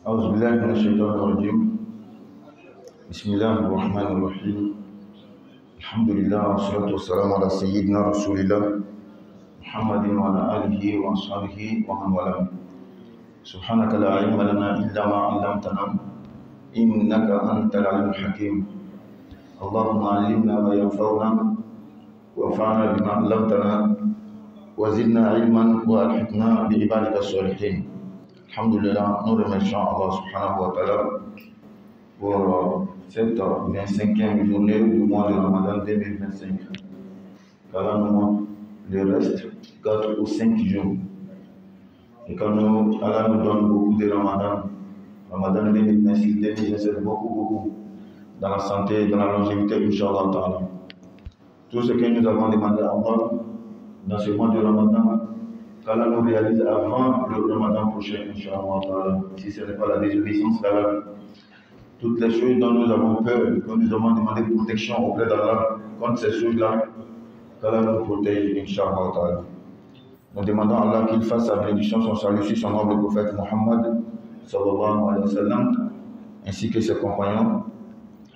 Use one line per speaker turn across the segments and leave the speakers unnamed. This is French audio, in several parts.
أعوذ بالله من الشيطان الرجيم. بسم الله الرحمن الرحيم. الحمد لله والصلاة والسلام على سيدنا رسول الله محمد وعلى آله وأصحابه ومن والاه. سبحانك لا علم لنا إلا ما علمتنا إنك أنت العليم الحكيم. اللهم علمنا ما ينفعنا وانفعنا بما علمتنا وزدنا علما وألحقنا بعبادك الصالحين. Alhamdulillah, nous remercions Allah subhanahu wa ta'ala pour cette 25e journée du mois de Ramadan 2025. Car nous, le reste, 4 ou 5 jours. Et quand Allah nous donne beaucoup de Ramadan 2026, 2027, beaucoup, dans la santé, dans la longévité, Inch'Allah ta'ala. Tout ce que nous avons demandé à Allah dans ce mois de Ramadan, qu'Allah nous réalise avant le Ramadan prochain, Inch'Allah, si ce n'est pas la désobéissance d'Allah. Toutes les choses dont nous avons peur, que nous avons demandé protection auprès d'Allah, contre ces choses-là, qu'Allah nous protège, Inch'Allah. Nous demandons à Allah qu'il fasse sa bénédiction, son salut sur son noble prophète Muhammad, sallallahu alayhi wa sallam, ainsi que ses compagnons,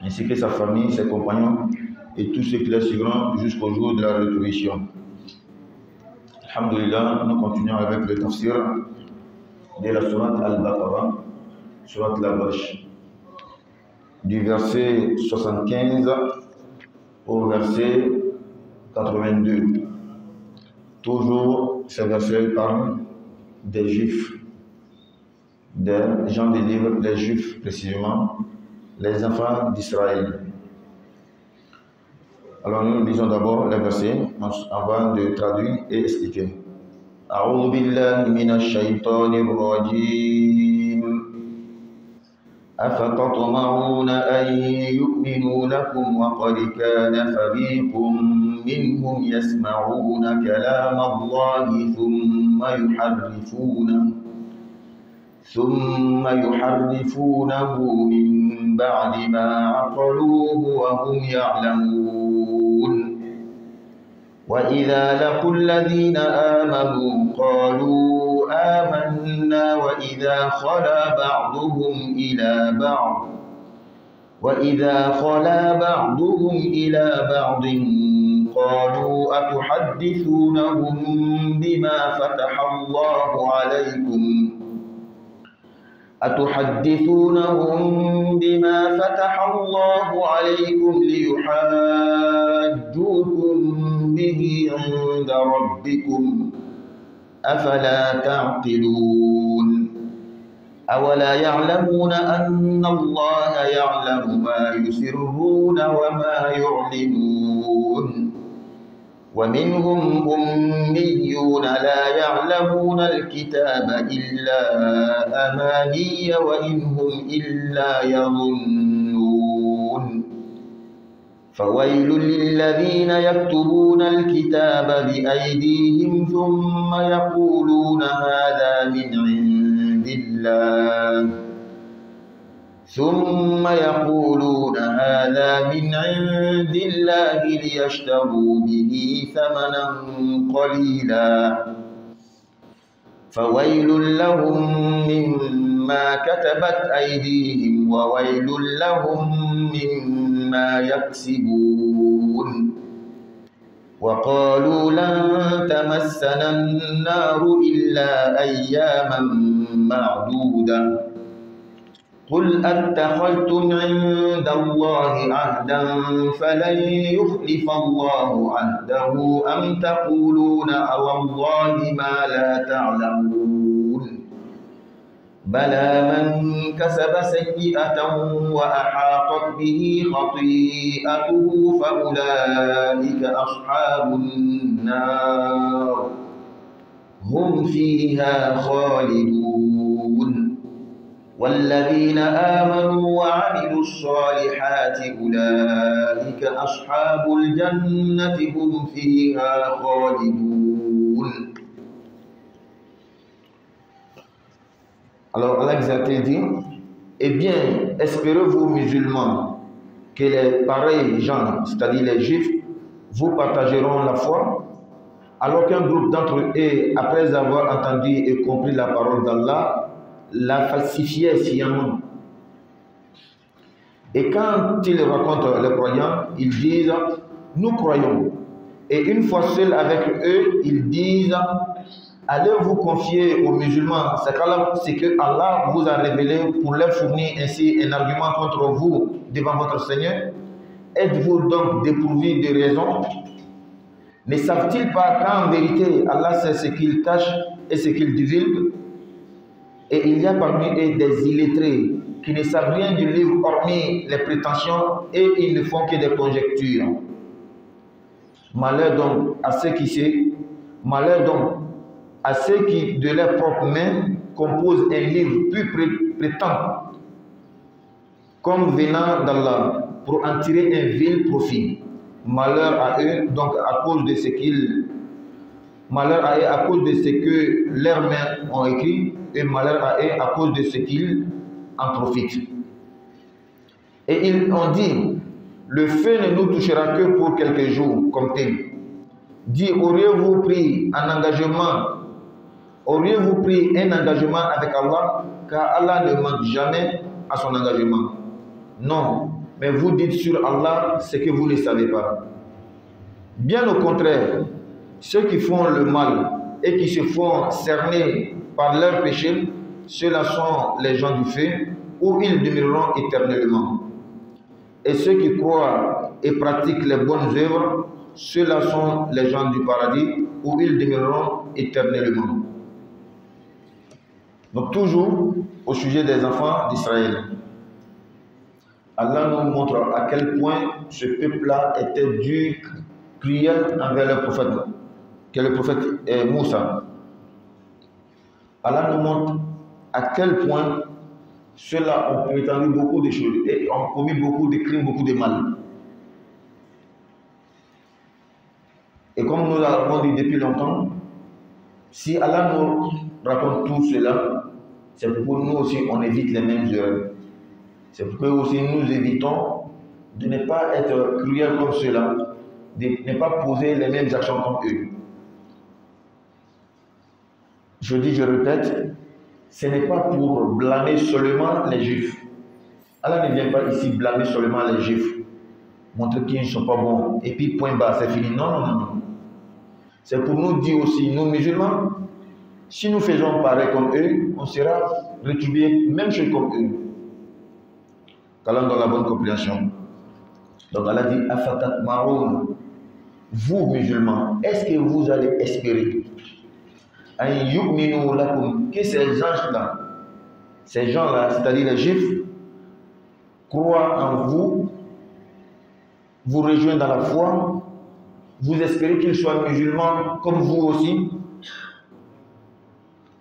ainsi que sa famille, ses compagnons, et tous ceux qui les suivront jusqu'au jour de la résurrection. Alhamdulillah, nous continuons avec le tafsir de la sourate Al-Baqarah, sourate la vache, du verset 75 au verset 82. Toujours, ces versets parlent des Juifs, des gens des livres, les Juifs précisément, les enfants d'Israël. Alors nous lisons d'abord les versets avant de traduire et expliquer. أعوذ بالله من الشيطان الرجيم أفتطمعون أن يؤمنوا لكم وقد كان فريق منهم يسمعون كلام الله ثم يحرفونه من بعد ما عقلوه وهم يعلمون وإذا لقوا الذين آمنوا قالوا آمنا وإذا خلا بعضهم إلى بعض قالوا أتحدثونهم بما فتح الله عليكم ليحاجوكم به عند ربكم أفلا تعقلون أولا يعلمون أن الله يعلم ما يسرون وما يعلنون ومنهم أميون لا يعلمون الكتاب إلا أماني وإن هم إلا يظنون فويل للذين يكتبون الكتاب بأيديهم ثم يقولون هذا من عند الله ليشتروا به ثمنا قليلا فويل لهم مما كتبت أيديهم وويل لهم مما يكسبون وقالوا لن تمسنا النار إلا أياما معدودة قل أتخذتم عند الله عهدا فلن يخلف الله عهده أم تقولون على الله ما لا تعلمون بلى من كسب سيئة وأحاطت به خطيئته فأولئك أصحاب النار هم فيها خالدون والذين آمنوا وعملوا الصالحات أولئك أصحاب الجنة هم فيها خالدون. Alors Allah dit, eh bien, espérez-vous musulmans que les pareils gens, c'est-à-dire les juifs, vous partageront la foi, alors qu'un groupe d'entre eux, après avoir entendu et compris la parole d'Allah, la falsifiaient sciemment. Et quand ils rencontrent les croyants, ils disent « Nous croyons ». Et une fois seuls avec eux, ils disent « Allez vous confier aux musulmans, c'est que Allah vous a révélé pour leur fournir ainsi un argument contre vous devant votre Seigneur. Êtes-vous donc dépourvus de raison? Ne savent-ils pas qu'en vérité, Allah sait ce qu'ils cachent et ce qu'ils divulguent? Et il y a parmi eux des illettrés qui ne savent rien du livre hormis les prétentions et ils ne font que des conjectures. Malheur donc à ceux qui savent, malheur donc à ceux qui, de leurs propres mains, composent un livre plus prétend comme venant d'Allah pour en tirer un vil profit. Malheur à eux donc à cause de ce qu'ils malheur à eux à cause de ce que leurs mains ont écrit et malheur à eux à cause de ce qu'ils en profitent. Et ils ont dit, le feu ne nous touchera que pour quelques jours, comme tel. Dit, auriez-vous pris un engagement avec Allah, car Allah ne manque jamais à son engagement. Non, mais vous dites sur Allah ce que vous ne savez pas. Bien au contraire, ceux qui font le mal et qui se font cerner par leurs péchés, ceux-là sont les gens du feu, où ils demeureront éternellement. Et ceux qui croient et pratiquent les bonnes œuvres, ceux-là sont les gens du paradis, où ils demeureront éternellement. Donc toujours au sujet des enfants d'Israël, Allah nous montre à quel point ce peuple-là était dur, cruel envers le prophète, que le prophète Moussa. Allah nous montre à quel point ceux-là ont prétendu beaucoup de choses et ont commis beaucoup de crimes, beaucoup de mal. Et comme nous l'avons dit depuis longtemps, si Allah nous raconte tout cela, c'est pour nous aussi on évite les mêmes erreurs. C'est pour que aussi nous évitons de ne pas être cruels comme ceux-là, de ne pas poser les mêmes actions comme eux. Je dis, je répète, ce n'est pas pour blâmer seulement les Juifs. Allah ne vient pas ici blâmer seulement les Juifs, montrer qu'ils ne sont pas bons, et puis point bas, c'est fini. Non, non, non, non. C'est pour nous dire aussi, nous musulmans, si nous faisons pareil comme eux, on sera rétribué même chose comme eux. Qu'Allah dans la bonne compréhension. Donc Allah dit, Afatat Maroun, vous musulmans, est-ce que vous allez espérer que ces gens-là, c'est-à-dire les Juifs, croient en vous, vous rejoignent dans la foi, vous espérez qu'ils soient musulmans comme vous aussi?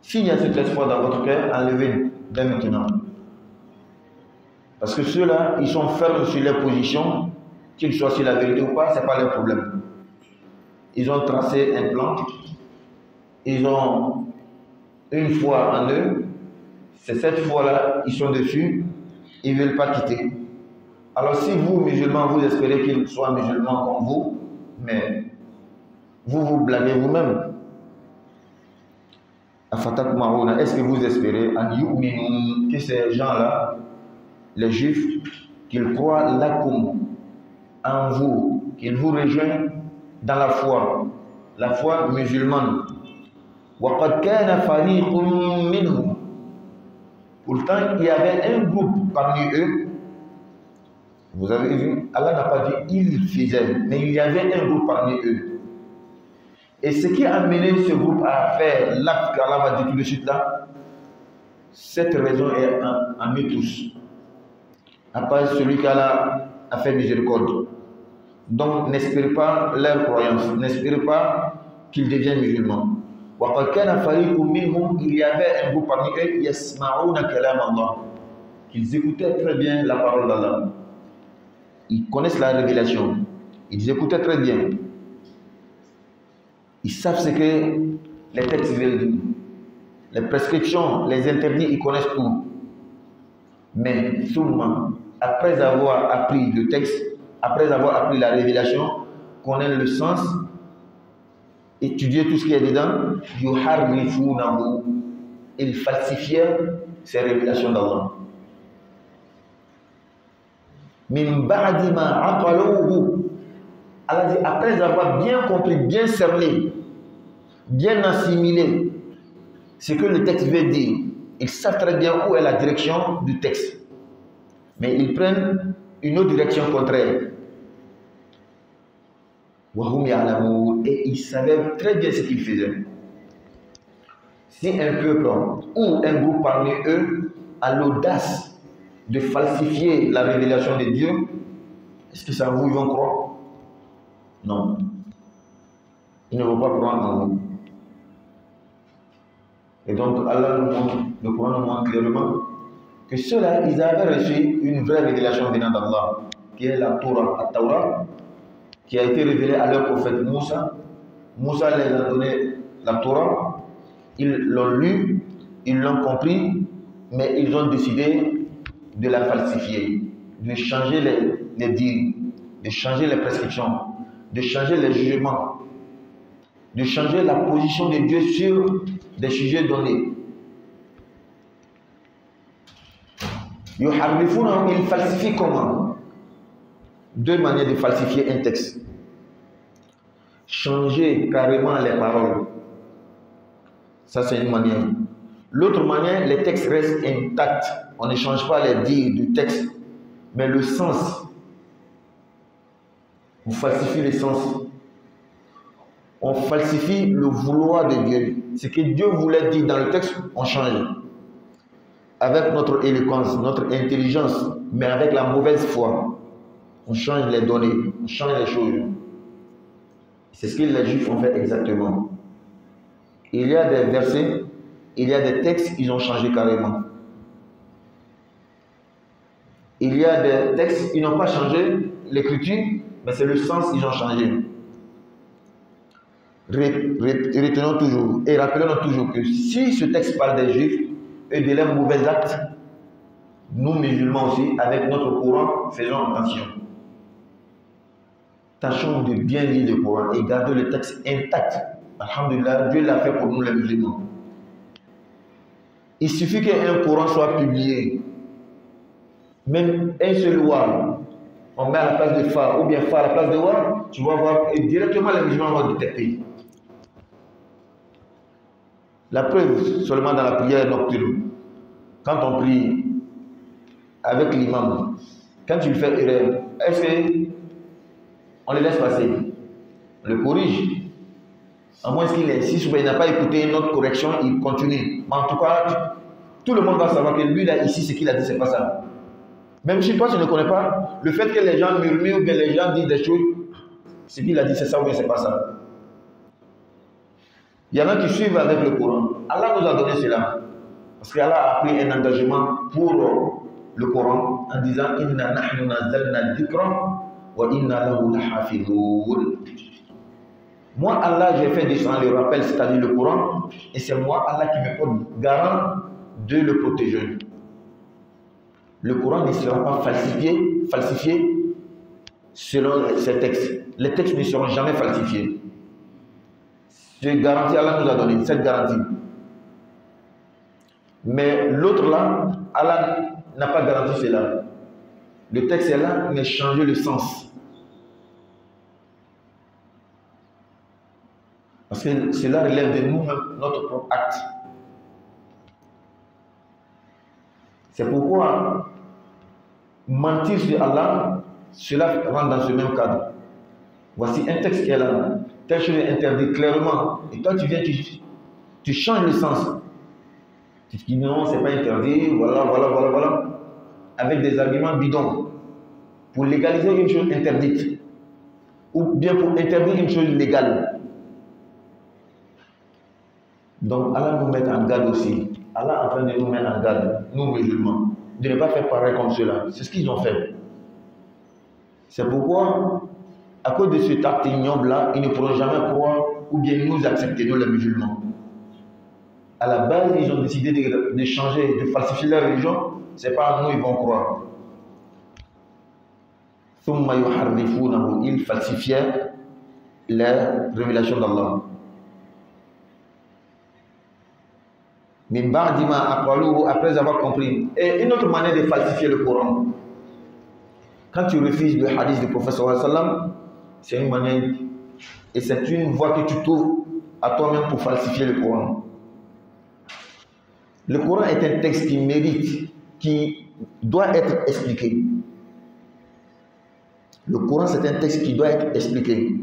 S'il y a cet espoir dans votre cœur, enlevez dès maintenant. Parce que ceux-là, ils sont fermes sur leur position, qu'ils soient sur la vérité ou pas, ce n'est pas leur problème. Ils ont tracé un plan, ils ont une foi en eux, c'est cette foi-là, ils sont dessus, ils ne veulent pas quitter. Alors si vous, musulmans, vous espérez qu'ils soient musulmans comme vous, mais vous vous blâmez vous-même. Est-ce que vous espérez que ces gens-là, les Juifs, qu'ils croient lakum en vous, qu'ils vous rejoignent dans la foi musulmane. Pourtant, il y avait un groupe parmi eux. Vous avez vu, Allah n'a pas dit ils faisaient, mais il y avait un groupe parmi eux. Et ce qui a amené ce groupe à faire l'acte qu'Allah va dire tout de suite là, cette raison est en nous tous. À part celui qu'Allah a fait miséricorde. Donc n'espérez pas leur croyance, n'espérez pas qu'ils deviennent musulmans. Il y avait un groupe parmi eux, qu'ils écoutaient très bien la parole d'Allah. Ils connaissent la révélation. Ils écoutaient très bien. Ils savent ce que les textes veulent dire. Les prescriptions, les interdits, ils connaissent tout. Mais seulement, après avoir appris le texte, après avoir appris la révélation, connaître le sens, étudier tout ce qu'il y a dedans, ils falsifiaient ces révélations d'Allah. Min ba'di ma aqaluhu. Allah dit, après avoir bien compris, bien cerné, bien assimilé ce que le texte veut dire, ils savent très bien où est la direction du texte. Mais ils prennent une autre direction contraire. Et ils savaient très bien ce qu'ils faisaient. Si un peuple ou un groupe parmi eux a l'audace de falsifier la révélation de Dieu, est-ce que ça vous, ils vont croire? Non. Ils ne vont pas croire en vous. Et donc Allah nous montre, le Coran nous montre clairement que ceux-là, ils avaient reçu une vraie révélation venant d'Allah, qui est la Torah, la Torah, qui a été révélée à leur prophète Moussa. Moussa les a donné la Torah, ils l'ont lu, ils l'ont compris, mais ils ont décidé de la falsifier, de changer les dires, de changer les prescriptions, de changer les jugements, de changer la position de Dieu sur des sujets donnés. Ils falsifient comment? Deux manières de falsifier un texte. Changer carrément les paroles. Ça, c'est une manière. L'autre manière, les textes restent intacts. On ne change pas les dires du texte, mais le sens. On falsifie le sens. On falsifie le vouloir de Dieu. Ce que Dieu voulait dire dans le texte, on change. Avec notre éloquence, notre intelligence, mais avec la mauvaise foi, on change les données, on change les choses. C'est ce que les Juifs ont fait exactement. Il y a des versets, il y a des textes, ils ont changé carrément. Il y a des textes, ils n'ont pas changé l'écriture, mais c'est le sens qu'ils ont changé. Retenons toujours et rappelons toujours que si ce texte parle des Juifs et de leurs mauvais actes, nous musulmans aussi, avec notre Coran, faisons attention. Tâchons de bien lire le Coran et garder le texte intact. Alhamdulillah, Dieu l'a fait pour nous les musulmans. Il suffit qu'un Coran soit publié, même un seul word, on met à la place de fa ou bien fa à la place de word, tu vas voir et directement les musulmans vont détecter. La preuve seulement dans la prière nocturne. Quand on prie avec l'imam, quand tu le fais erreur, est-ce qu'on le laisse passer? On le corrige. À moins qu'il insiste ou il n'a pas écouté une autre correction, il continue. Mais en tout cas, tout le monde va savoir que lui, là, ici, ce qu'il a dit, c'est pas ça. Même si toi, tu ne connais pas, le fait que les gens murmurent ou que les gens disent des choses, ce qu'il a dit, c'est ça ou bien c'est pas ça. Il y en a qui suivent avec le Coran. Allah nous a donné cela. Parce qu'Allah a pris un engagement pour le Coran en disant Inna nahnu nazzalna dhikra wa inna lahu lahafidhun. Moi, Allah, j'ai fait descendre le rappel, c'est-à-dire le Coran, et c'est moi, Allah, qui me porte garant de le protéger. Le Coran ne sera pas falsifié selon ces textes. Les textes ne seront jamais falsifiés. Cette garantie, Allah nous a donné, cette garantie. Mais l'autre là, Allah n'a pas garanti cela. Le texte est là, mais changer le sens. Parce que cela relève de nous-mêmes, notre propre acte. C'est pourquoi mentir sur Allah, cela rentre dans ce même cadre. Voici un texte qui est là. Telle chose est interdite clairement. Et toi, tu viens, tu changes le sens. Tu dis non, c'est pas interdit, voilà. Avec des arguments bidons. Pour légaliser une chose interdite. Ou bien pour interdire une chose légale. Donc Allah nous met en garde aussi. Allah est en train de nous mettre en garde, nous musulmans, de ne pas faire pareil comme cela. C'est ce qu'ils ont fait. C'est pourquoi, à cause de cet acte ignoble-là, ils ne pourront jamais croire ou bien nous accepter, nous les musulmans. À la base, ils ont décidé de changer, de falsifier leur religion. C'est pas à nous ils vont croire. Ils falsifiaient les révélations d'Allah. Après avoir compris. Et une autre manière de falsifier le Coran, quand tu refuses le hadith du prophète sallallahu alayhi wa sallam, c'est une manière, et c'est une voie que tu trouves à toi-même pour falsifier le Coran. Le Coran est un texte qui mérite, qui doit être expliqué. Le Coran, c'est un texte qui doit être expliqué.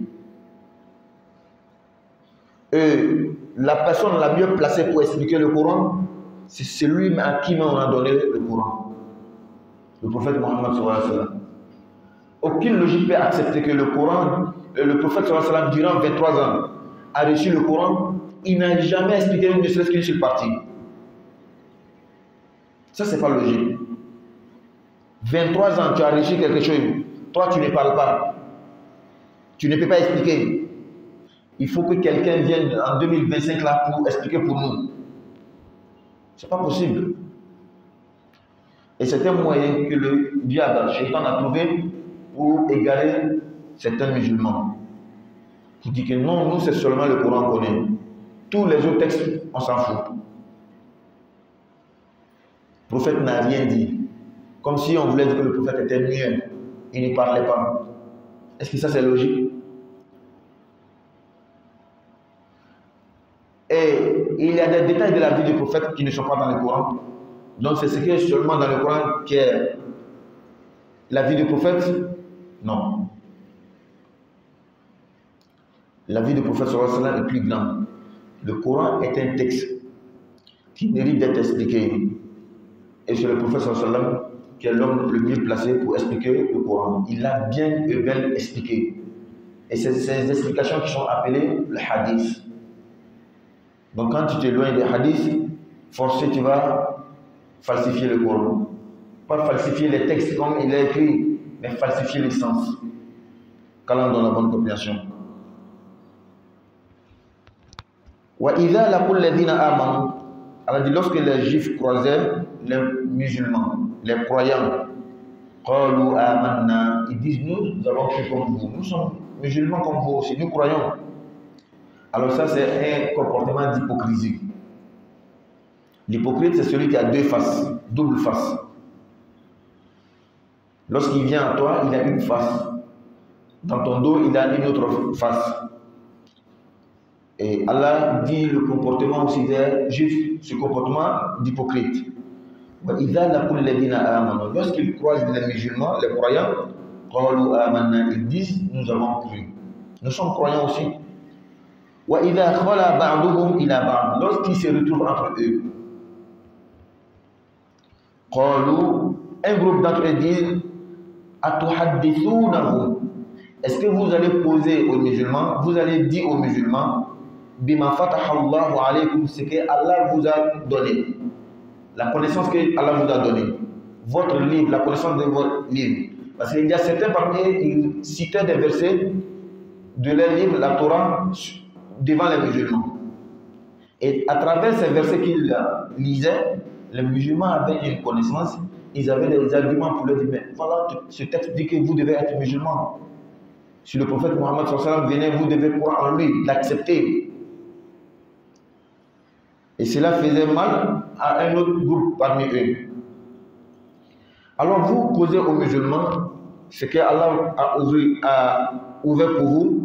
Et la personne la mieux placée pour expliquer le Coran, c'est celui à qui on a donné le Coran. Le prophète Mohammed sallallahu alayhi wa sallam. Aucune logique peut accepter que le Coran, le prophète sallallahu alayhi wa sallam, durant 23 ans, a reçu le Coran, il n'a jamais expliqué ne serait-ce qu'une seule partie. Ça, c'est pas logique. 23 ans, tu as reçu quelque chose, toi tu ne parles pas. Tu ne peux pas expliquer. Il faut que quelqu'un vienne en 2025 là pour expliquer pour nous. C'est pas possible. Et c'est un moyen que le diable, Shaitan, a trouvé pour égarer certains musulmans. Qui dit que non, nous c'est seulement le Coran qu'on connaît. Tous les autres textes, on s'en fout. Le prophète n'a rien dit. Comme si on voulait dire que le prophète était muet. Il ne parlait pas. Est-ce que ça c'est logique? Et il y a des détails de la vie du prophète qui ne sont pas dans le Coran. Donc c'est ce qui est seulement dans le Coran qui est la vie du prophète? Non. La vie du prophète sallallahu alayhi wa sallam est plus grande. Le Coran est un texte qui mérite d'être expliqué. Et c'est le prophète sallallahu alayhi wa sallam qui est l'homme le mieux placé pour expliquer le Coran. Il l'a bien et bien expliqué. Et c'est ces explications qui sont appelées le hadith. Donc quand tu t'éloignes des hadiths, forcément tu vas falsifier le Coran. Pas falsifier les textes comme il est écrit, mais falsifier les sens. Quand on donne la bonne compréhension. Alors dit, lorsque les juifs croisaient les musulmans, les croyants, ils disent nous avons cru comme vous, nous sommes musulmans comme vous aussi, nous croyons. Alors ça c'est un comportement d'hypocrisie. L'hypocrite c'est celui qui a deux faces, double face. Lorsqu'il vient à toi, il a une face. Dans ton dos, il a une autre face. Et Allah dit le comportement aussi des juifs, ce comportement d'hypocrite. Lorsqu'ils croisent les musulmans, les croyants, ils disent nous avons cru. Nous sommes croyants aussi. Lorsqu'ils se retrouvent entre eux, un groupe d'entre eux dit est-ce que vous allez poser aux musulmans, vous allez dire aux musulmans bima fataha Allahu alaykum, ce que Allah vous a donné, la connaissance que Allah vous a donnée, votre livre, la connaissance de votre livre. Parce qu'il y a certains parmi eux qui citaient des versets de leur livre, la Torah, devant les musulmans. Et à travers ces versets qu'ils lisaient, les musulmans avaient une connaissance, ils avaient des arguments pour leur dire mais voilà, ce texte dit que vous devez être musulman. Si le prophète Mohammed sallallahu alayhi wa sallam venait, vous devez croire en lui, l'accepter. Et cela faisait mal à un autre groupe parmi eux. Alors vous causez aux musulmans ce que Allah a ouvert pour vous,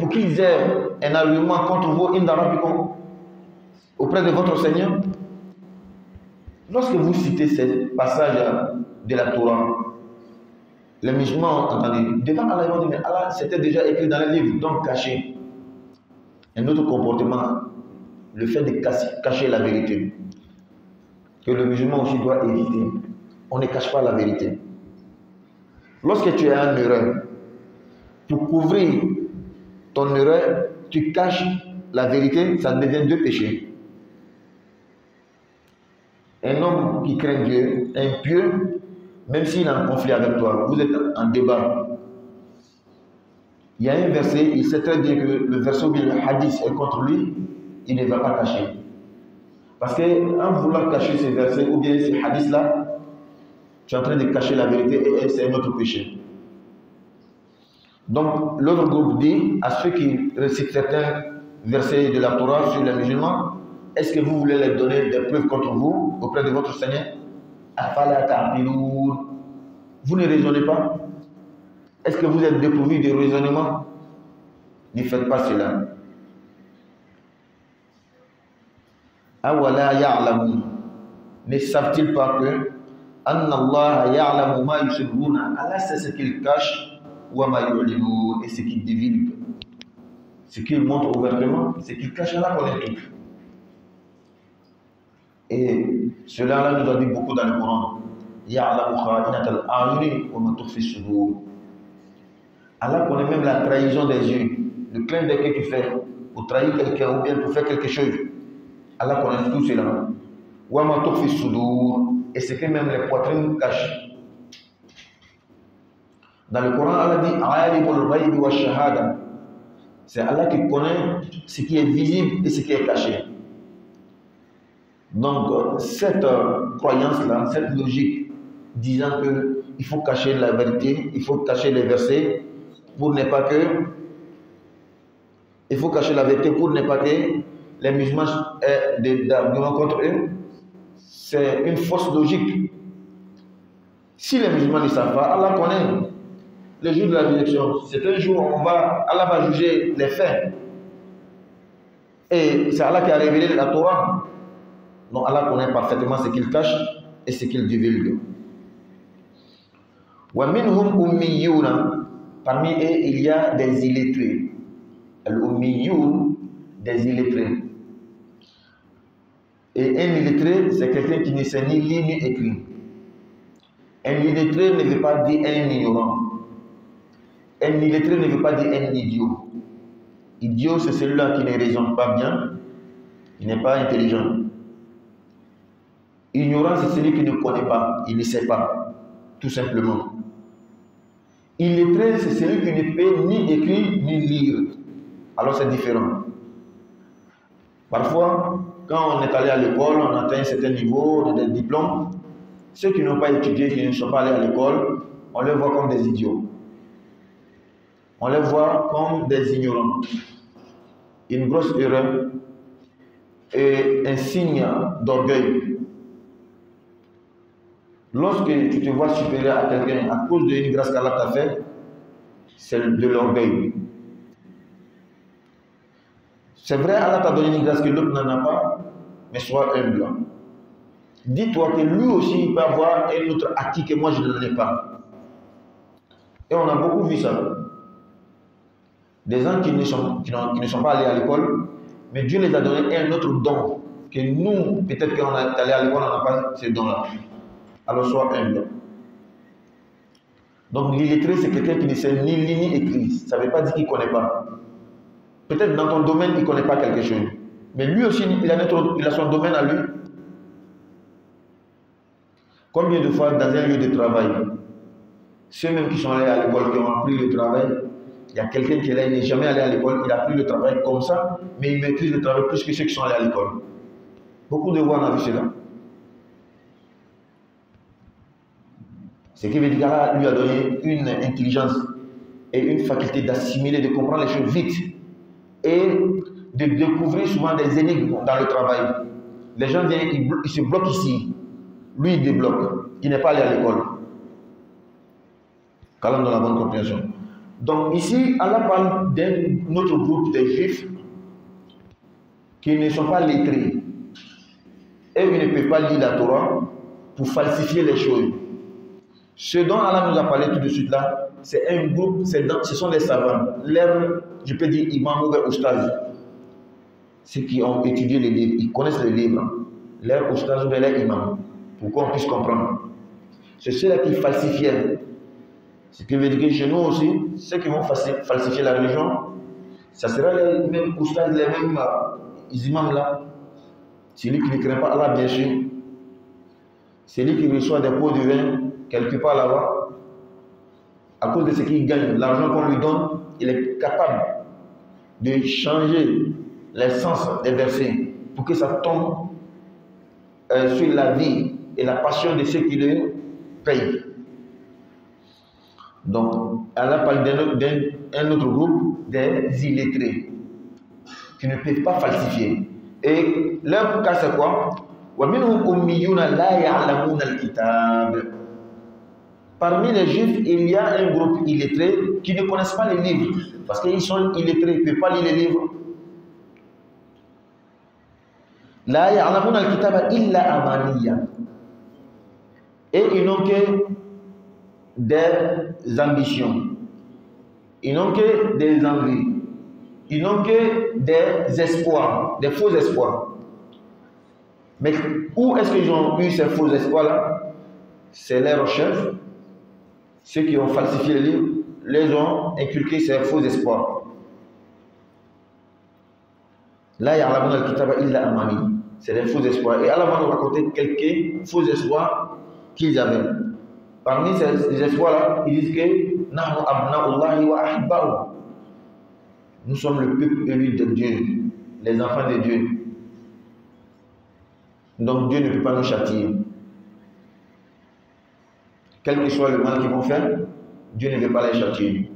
pour qu'ils aient un argument contre vous auprès de votre Seigneur. Lorsque vous citez ces passages de la Torah, les musulmans ont entendu. Devant Allah, ils vont dire, mais Allah, c'était déjà écrit dans le livre, donc caché. Un autre comportement, le fait de cacher la vérité, que le musulman aussi doit éviter. On ne cache pas la vérité. Lorsque tu as une erreur, pour couvrir ton erreur, tu caches la vérité, ça devient deux péchés. Un homme qui craint Dieu, un pieux, même s'il est en conflit avec toi, vous êtes en débat. Il y a un verset, il sait très bien que le verset ou bien le hadith est contre lui, il ne va pas cacher. Parce qu'en voulant cacher ces versets ou bien ces hadiths-là, tu es en train de cacher la vérité et c'est un autre péché. Donc l'autre groupe dit à ceux qui récitent certains versets de la Torah sur les musulmans, est-ce que vous voulez leur donner des preuves contre vous auprès de votre Seigneur? Afala ta'qilun. Vous ne raisonnez pas? Est-ce que vous êtes dépourvu de raisonnement? Ne faites pas cela. Awala ya'lamun. Ne savent-ils pas que Anna Allah ya'lamu ma yusirruna. Allah sait ce qu'il cache wa ma yu'linun, et ce qu'il divulgue. Ce qu'il montre ouvertement, ce qu'il cache, Allah connaît tout. Et cela là nous a dit beaucoup dans le Coran. Ya'lamu kha'inatal a'yuni wa ma tukhfi sudur. Allah connaît même la trahison des yeux, le clin d'œil que tu fais pour trahir quelqu'un ou bien pour faire quelque chose. Allah connaît tout cela. Wa ma tukhfi sudur, et ce que même les poitrines cachent. Dans le Coran, Allah dit Alimul ghaybi wa shahada. C'est Allah qui connaît ce qui est visible et ce qui est caché. Donc, cette croyance-là, cette logique disant qu'il faut cacher la vérité, il faut cacher les versets pour ne pas que. Il faut cacher la vérité pour ne pas que les musulmans aient des arguments contre eux. C'est une fausse logique. Si les musulmans ne savent pas, Allah connaît. Le jour de la résurrection, c'est un jour où Allah va juger les faits. Et c'est Allah qui a révélé la Torah. Donc Allah connaît parfaitement ce qu'il cache et ce qu'il divulgue. Wa minhum ummiyuna. Parmi eux, il y a des illettrés. Al-ummiyun, des illettrés. Et un illettré, c'est quelqu'un qui ne sait ni lire ni écrire. Un illettré ne veut pas dire un ignorant. Un illettré ne veut pas dire un idiot. Idiot, c'est celui-là qui ne raisonne pas bien, qui n'est pas intelligent. Ignorant, c'est celui qui ne connaît pas, il ne sait pas, tout simplement. Illettré, c'est celui qui ne peut ni écrire ni lire. Alors c'est différent. Parfois, quand on est allé à l'école, on atteint un certain niveau, on a des diplômes. Ceux qui n'ont pas étudié, qui ne sont pas allés à l'école, on les voit comme des idiots. On les voit comme des ignorants. Une grosse erreur et un signe d'orgueil. Lorsque tu te vois supérieur à quelqu'un à cause d'une grâce qu'Allah t'a fait, c'est de l'orgueil. C'est vrai, Allah t'a donné une grâce que l'autre n'en a pas, mais sois humble. Dis-toi que lui aussi il peut avoir un autre acquis que moi je ne l'ai pas. Et on a beaucoup vu ça. Des gens qui ne sont pas allés à l'école, mais Dieu les a donné un autre don que nous, peut-être qu'on est allé à l'école, on n'a pas ce don-là. Alors sois humble. Donc l'illettré, c'est quelqu'un qui ne sait ni lire ni écrire. Ça ne veut pas dire qu'il ne connaît pas. Peut-être dans ton domaine, il ne connaît pas quelque chose. Mais lui aussi, il a son domaine à lui. Combien de fois dans un lieu de travail, ceux même qui sont allés à l'école, qui ont appris le travail, il y a quelqu'un qui n'est jamais allé à l'école, il a appris le travail comme ça, mais il maîtrise le travail plus que ceux qui sont allés à l'école. Beaucoup de fois, on a vu cela. Ce qui veut dire qu'Allah lui a donné une intelligence et une faculté d'assimiler, de comprendre les choses vite et de découvrir souvent des énigmes dans le travail. Les gens viennent, ils se bloquent ici. Lui, il débloque. Il n'est pas allé à l'école. Qu'Allah donne la bonne compréhension. Donc ici, Allah parle d'un autre groupe de juifs qui ne sont pas lettrés. Et ils ne peuvent pas lire la Torah pour falsifier les choses. Ce dont Allah nous a parlé tout de suite là, c'est un groupe, ce sont des savants. Je peux dire imam ou oustaz. Ceux qui ont étudié les livres, ils connaissent les livres. Leur oustaz ou leur imam, pour qu'on puisse comprendre. C'est ceux-là qui falsifiaient. Ce qui veut dire que chez nous aussi, ceux qui vont falsifier la religion, ça sera les mêmes oustaz, les mêmes imams là. Celui qui ne craint pas Allah, bien sûr. Celui qui reçoit des pots de vin quelque part là-bas, à cause de ce qu'il gagne, l'argent qu'on lui donne, il est capable de changer l'essence des versets pour que ça tombe sur la vie et la passion de ceux qui le payent. Donc, Allah parle d'un autre groupe, des illettrés. qui ne peuvent pas falsifier. Et leur cas, c'est quoi? وَمِنْهُمْ أُمِّيُّونَ لَا يَعْلَمُونَ الْكِتَابَ. Parmi les Juifs, il y a un groupe illettré qui ne connaissent pas les livres. Parce qu'ils sont illettrés, ils ne peuvent pas lire les livres. لَا يَعْلَمُونَ الْكِتَابَ إِلَّا أَمَانِيًّا. Et ils n'ont que des ambitions. Ils n'ont que des envies. Ils n'ont que des espoirs, des faux espoirs. Mais où est-ce qu'ils ont eu ces faux espoirs-là? C'est leurs chefs, ceux qui ont falsifié les livres, les ont inculqué ces faux espoirs. Là, il y a la kitaba illa amani. C'est des faux espoirs. Et Allah va nous raconter quelques faux espoirs qu'ils avaient. Parmi ces espoirs-là, ils disent que Nahnu abna'ullahi wa ahibba'u. Nous sommes le peuple élu de Dieu, les enfants de Dieu. Donc Dieu ne peut pas nous châtier. Quel que soit le mal qu'ils vont faire, Dieu ne veut pas les châtier.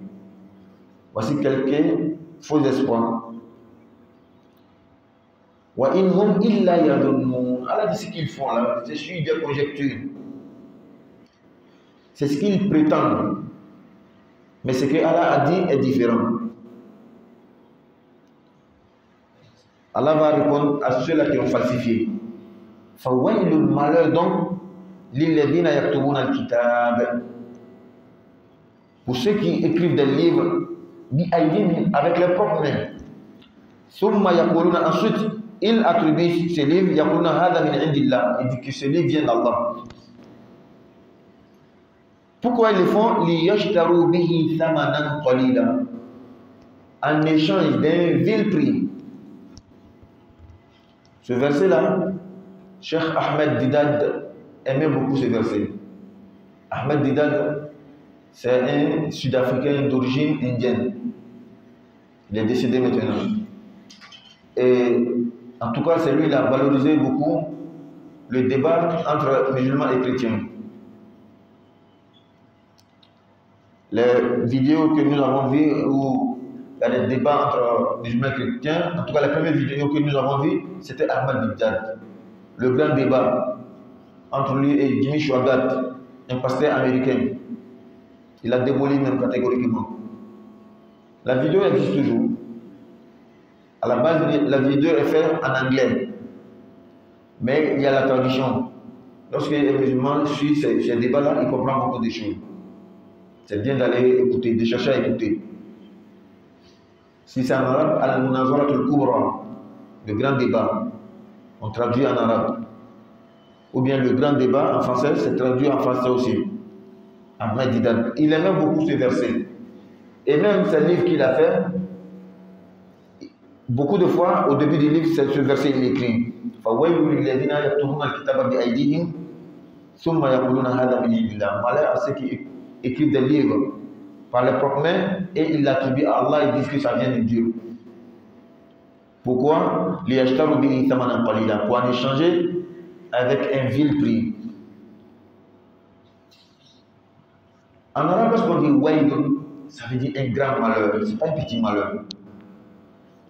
Voici quelques faux espoirs. Wa inhum illa yadhunnun. Allah dit ce qu'ils font là, c'est celui de conjecture. C'est ce qu'ils prétendent. Mais ce que Allah a dit est différent. Allah va répondre à ceux-là qui ont falsifié. Le malheur donc, pour ceux qui écrivent des livres avec leurs propres mains. Ensuite, ils attribuent ces livres, ils disent que ce livre vient d'Allah. Pourquoi ils le font? En échange d'un vil prix. Ce verset-là, Cheikh Ahmed Didad aimait beaucoup ce verset. Ahmed Didad, c'est un Sud-Africain d'origine indienne. Il est décédé maintenant. Et en tout cas, c'est lui qui a valorisé beaucoup le débat entre musulmans et chrétiens. Les vidéos que nous avons vues où il y a des débats entre musulmans et chrétiens, en tout cas, la première vidéo que nous avons vue, c'était Ahmed Didad. Le grand débat entre lui et Jimmy Swaggart, un pasteur américain. Il a démoli même catégoriquement. La vidéo existe toujours. À la base, la vidéo est faite en anglais. Mais il y a la traduction. Lorsqu'un musulman suit ces débats-là, il comprend beaucoup de choses. C'est bien d'aller écouter, de chercher à écouter. Si c'est en arabe, Al-Munazarat al-Kubra, le grand débat, on traduit en arabe. Ou bien le grand débat en français, c'est traduit en français aussi. Ahmed Didad. Il aimait beaucoup ce verset. Et même ce livre qu'il a fait, beaucoup de fois, au début du livre, c'est ce verset il écrit. Malheur à ceux qui écrivent des livres par leurs propres mains et ils l'attribuent à Allah et disent que ça vient de Dieu. Pourquoi? Pour en échanger avec un vil prix. En arabe, lorsqu'on dit waylun, ça veut dire un grand malheur, ce n'est pas un petit malheur.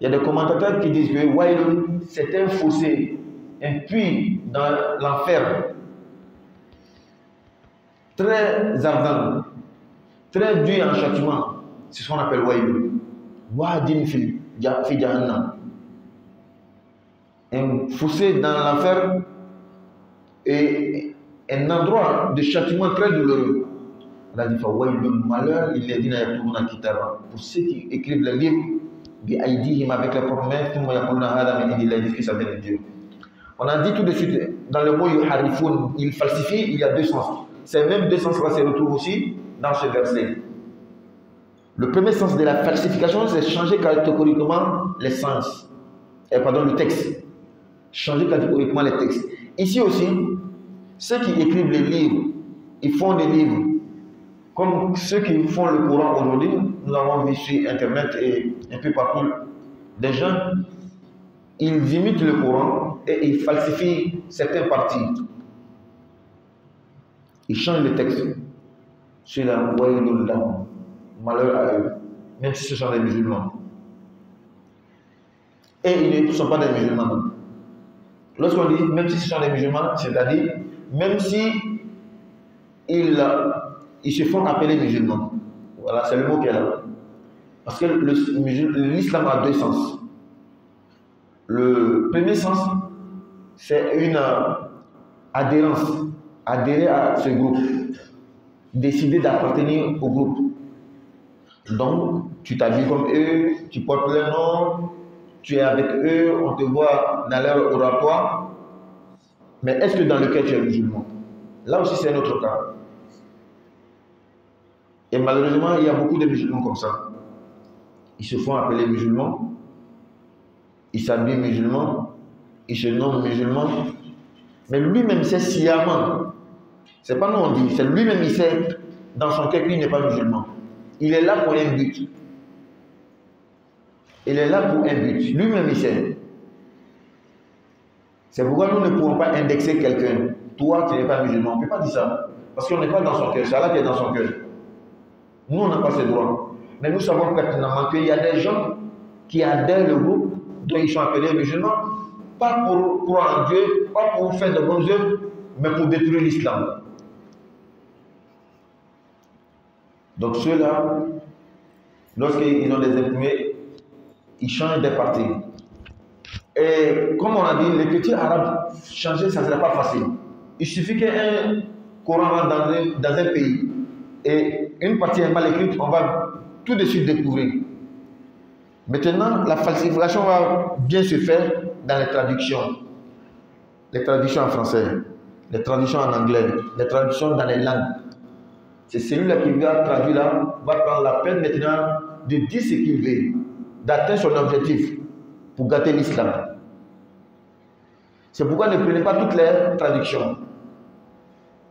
Il y a des commentateurs qui disent que waylun, c'est un fossé, un puits dans l'enfer, très ardent, très dur en châtiment. C'est ce qu'on appelle waylun. Wadin fi jahannam. Un fossé dans l'enfer et un endroit de châtiment très douloureux. On a dit malheur, il est dit pour ceux qui écrivent le livre avec leurs propres mains, ils disent que ça vient de Dieu. On a dit tout de suite, dans le mot yuharifoun, il falsifie, il y a deux sens. Ces mêmes deux sens-là se retrouvent aussi dans ce verset. Le premier sens de la falsification, c'est changer catégoriquement les sens. Le texte. Changer catégoriquement les textes. Ici aussi, ceux qui écrivent les livres, ils font des livres. Comme ceux qui font le Coran aujourd'hui, nous avons vu sur Internet et un peu partout, des gens, ils imitent le Coran et ils falsifient certaines parties. Ils changent le texte. C'est la malheur à eux, même si ce sont des musulmans. et ils ne sont pas des musulmans. Lorsqu'on dit même si ce sont des musulmans, c'est-à-dire même si ils se font appeler musulmans. Voilà, c'est le mot qui est là. Parce que l'islam a deux sens. Le premier sens, c'est une adhérence, adhérer à ce groupe, décider d'appartenir au groupe. Donc, tu t'habilles comme eux, tu portes leur nom, tu es avec eux, on te voit dans leur oratoire. Mais est-ce que dans le cœur tu es musulman? Là aussi, c'est un autre cas. Et malheureusement, il y a beaucoup de musulmans comme ça. Ils se font appeler musulmans, ils s'habillent musulmans, ils se nomment musulmans, mais lui-même sait sciemment, c'est pas nous on dit, c'est lui-même il sait dans son cœur qu'il n'est pas musulman. Il est là pour un but. Il est là pour un but. Lui-même il sait. C'est pourquoi nous ne pouvons pas indexer quelqu'un. Toi, tu n'es pas musulman. On ne peut pas dire ça. Parce qu'on n'est pas dans son cœur. C'est Allah qui est dans son cœur. Nous, on n'a pas ce droit. Mais nous savons pertinemment qu'il y a des gens qui adhèrent le groupe dont ils sont appelés musulmans, pas pour croire en Dieu, pas pour faire de bons œuvres, mais pour détruire l'islam. Donc ceux-là, lorsqu'ils ont des imprimés, ils changent des partis. Et comme on a dit, les chrétiens arabes, changer, ça ne serait pas facile. Il suffit qu'il y ait un Coran dans un pays et une partie est mal écrite, on va tout de suite découvrir. Maintenant, la falsification va bien se faire dans les traductions. Les traductions en français, les traductions en anglais, les traductions dans les langues. C'est celui-là qui va traduire là, va prendre la peine maintenant de dire ce qu'il veut, d'atteindre son objectif pour gâter l'islam. C'est pourquoi ne prenez pas toutes les traductions.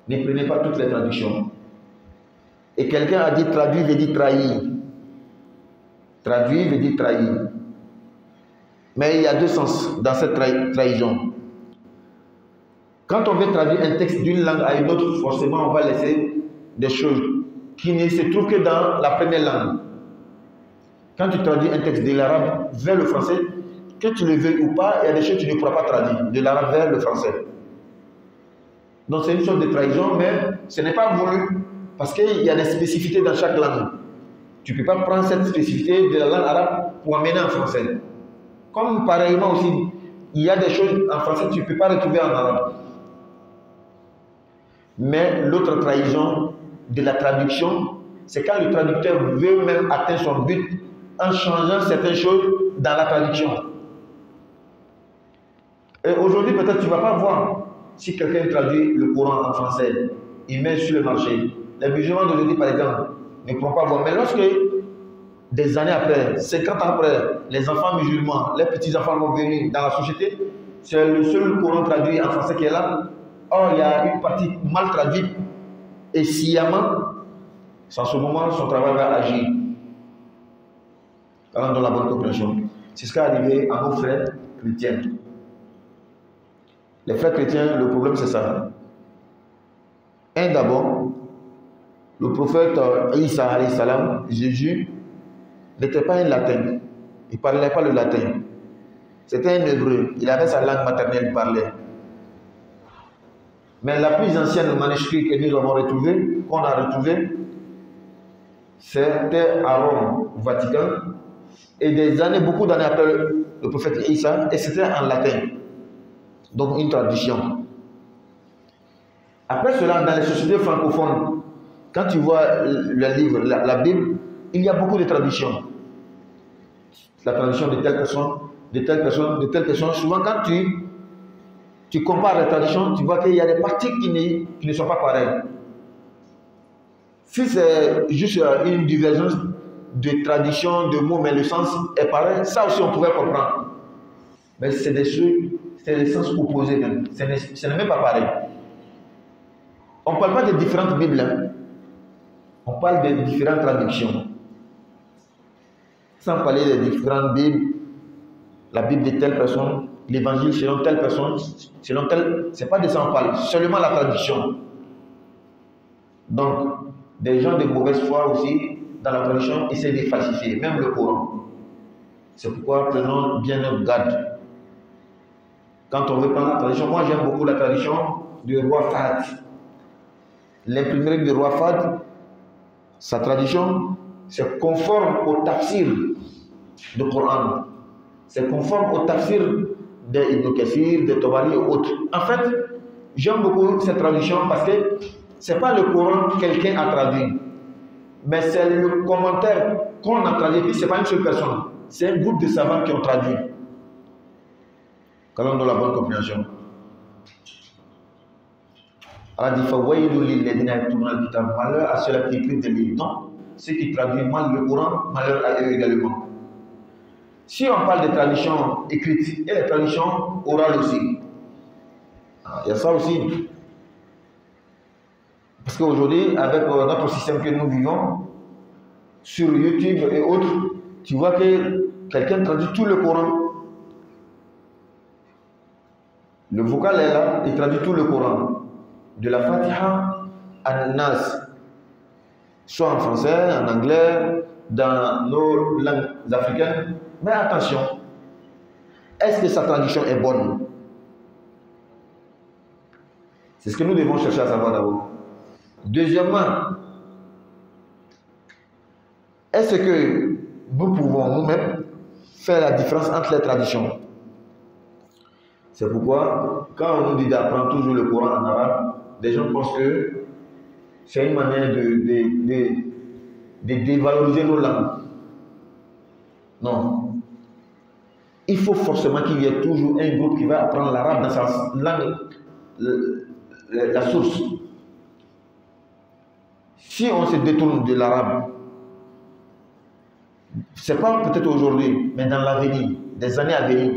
Ne prenez pas toutes les traductions. Et quelqu'un a dit traduire veut dire trahir. Traduire veut dire trahir. Mais il y a deux sens dans cette trahison. Quand on veut traduire un texte d'une langue à une autre, forcément on va laisser des choses qui ne se trouvent que dans la première langue. Quand tu traduis un texte de l'arabe vers le français, que tu le veuilles ou pas, il y a des choses que tu ne pourras pas traduire de l'arabe vers le français. Donc c'est une sorte de trahison, mais ce n'est pas voulu parce qu'il y a des spécificités dans chaque langue. Tu ne peux pas prendre cette spécificité de la langue arabe pour amener en français. Comme pareillement aussi, il y a des choses en français que tu ne peux pas retrouver en arabe. Mais l'autre trahison de la traduction, c'est quand le traducteur veut même atteindre son but en changeant certaines choses dans la traduction. Et aujourd'hui, peut-être tu ne vas pas voir si quelqu'un traduit le Coran en français, il met sur le marché. Les musulmans d'aujourd'hui, par exemple, ne pourront pas voir. Mais lorsque, des années après, 50 ans après, les enfants musulmans, les petits-enfants vont venir dans la société, c'est le seul Coran traduit en français qui est là. Or, il y a une partie mal traduite et sciemment, en ce moment, son travail va agir. Dans la bonne compréhension. C'est ce qui est arrivé à nos frères chrétiens. Les frères chrétiens, le problème c'est ça. Un d'abord, le prophète Isa alayhi salam, Jésus, n'était pas un latin. Il ne parlait pas le latin. C'était un hébreu. Il avait sa langue maternelle, il parlait. Mais la plus ancienne manuscrit que nous avons retrouvé, qu'on a retrouvé, c'était à Rome, au Vatican. Et des années, beaucoup d'années après le prophète Isa, et c'était en latin. Donc une traduction. Après cela, dans les sociétés francophones, quand tu vois le livre, la Bible, il y a beaucoup de traductions. La traduction de telle personne, de telle personne, de telle personne. Souvent, quand tu compares les traductions, tu vois qu'il y a des parties qui ne sont pas pareilles. Si c'est juste une divergence de traduction, de mots, mais le sens est pareil, ça aussi on pouvait comprendre. Mais c'est des choses, c'est des sens opposés même. Ce n'est même pas pareil. On ne parle pas de différentes Bibles, hein. On parle de différentes traductions. Sans parler des différentes Bibles, la Bible de telle personne, l'évangile selon telle personne, selon telle. Ce n'est pas de ça qu'on parle, seulement la traduction. Donc, des gens de mauvaise foi aussi, dans la traduction, essaient de falsifier, même le Coran. C'est pourquoi prenons bien notre garde. Quand on veut prendre la tradition, moi j'aime beaucoup la tradition du roi Fahd. L'imprimerie du roi Fahd, sa tradition, c'est conforme au tafsir du Coran. C'est conforme au tafsir d'Ibn Kathir, de Tabari et autres. En fait, j'aime beaucoup cette tradition parce que ce n'est pas le Coran que quelqu'un a traduit, mais c'est le commentaire qu'on a traduit, ce n'est pas une seule personne. C'est un groupe de savants qui ont traduit. Quand on a la bonne compréhension. Allah dit malheur à ceux-là qui écrivent des livres. Non, ceux qui traduisent mal le Coran, malheur à eux également. Si on parle de traditions écrites et les traditions orales aussi, il y a ça aussi. Parce qu'aujourd'hui, avec notre système que nous vivons, sur YouTube et autres, tu vois que quelqu'un traduit tout le Coran. Le vocal est là, il traduit tout le Coran. De la Fatiha à Nas. Soit en français, en anglais, dans nos langues africaines. Mais attention, est-ce que sa traduction est bonne? C'est ce que nous devons chercher à savoir d'abord. Deuxièmement, est-ce que nous pouvons nous-mêmes faire la différence entre les traditions? C'est pourquoi, quand on nous dit d'apprendre toujours le Coran en arabe, les gens pensent que c'est une manière de dévaloriser nos langues. Non. Il faut forcément qu'il y ait toujours un groupe qui va apprendre l'arabe dans sa langue, la source. Si on se détourne de l'arabe, c'est pas peut-être aujourd'hui, mais dans l'avenir, des années à venir,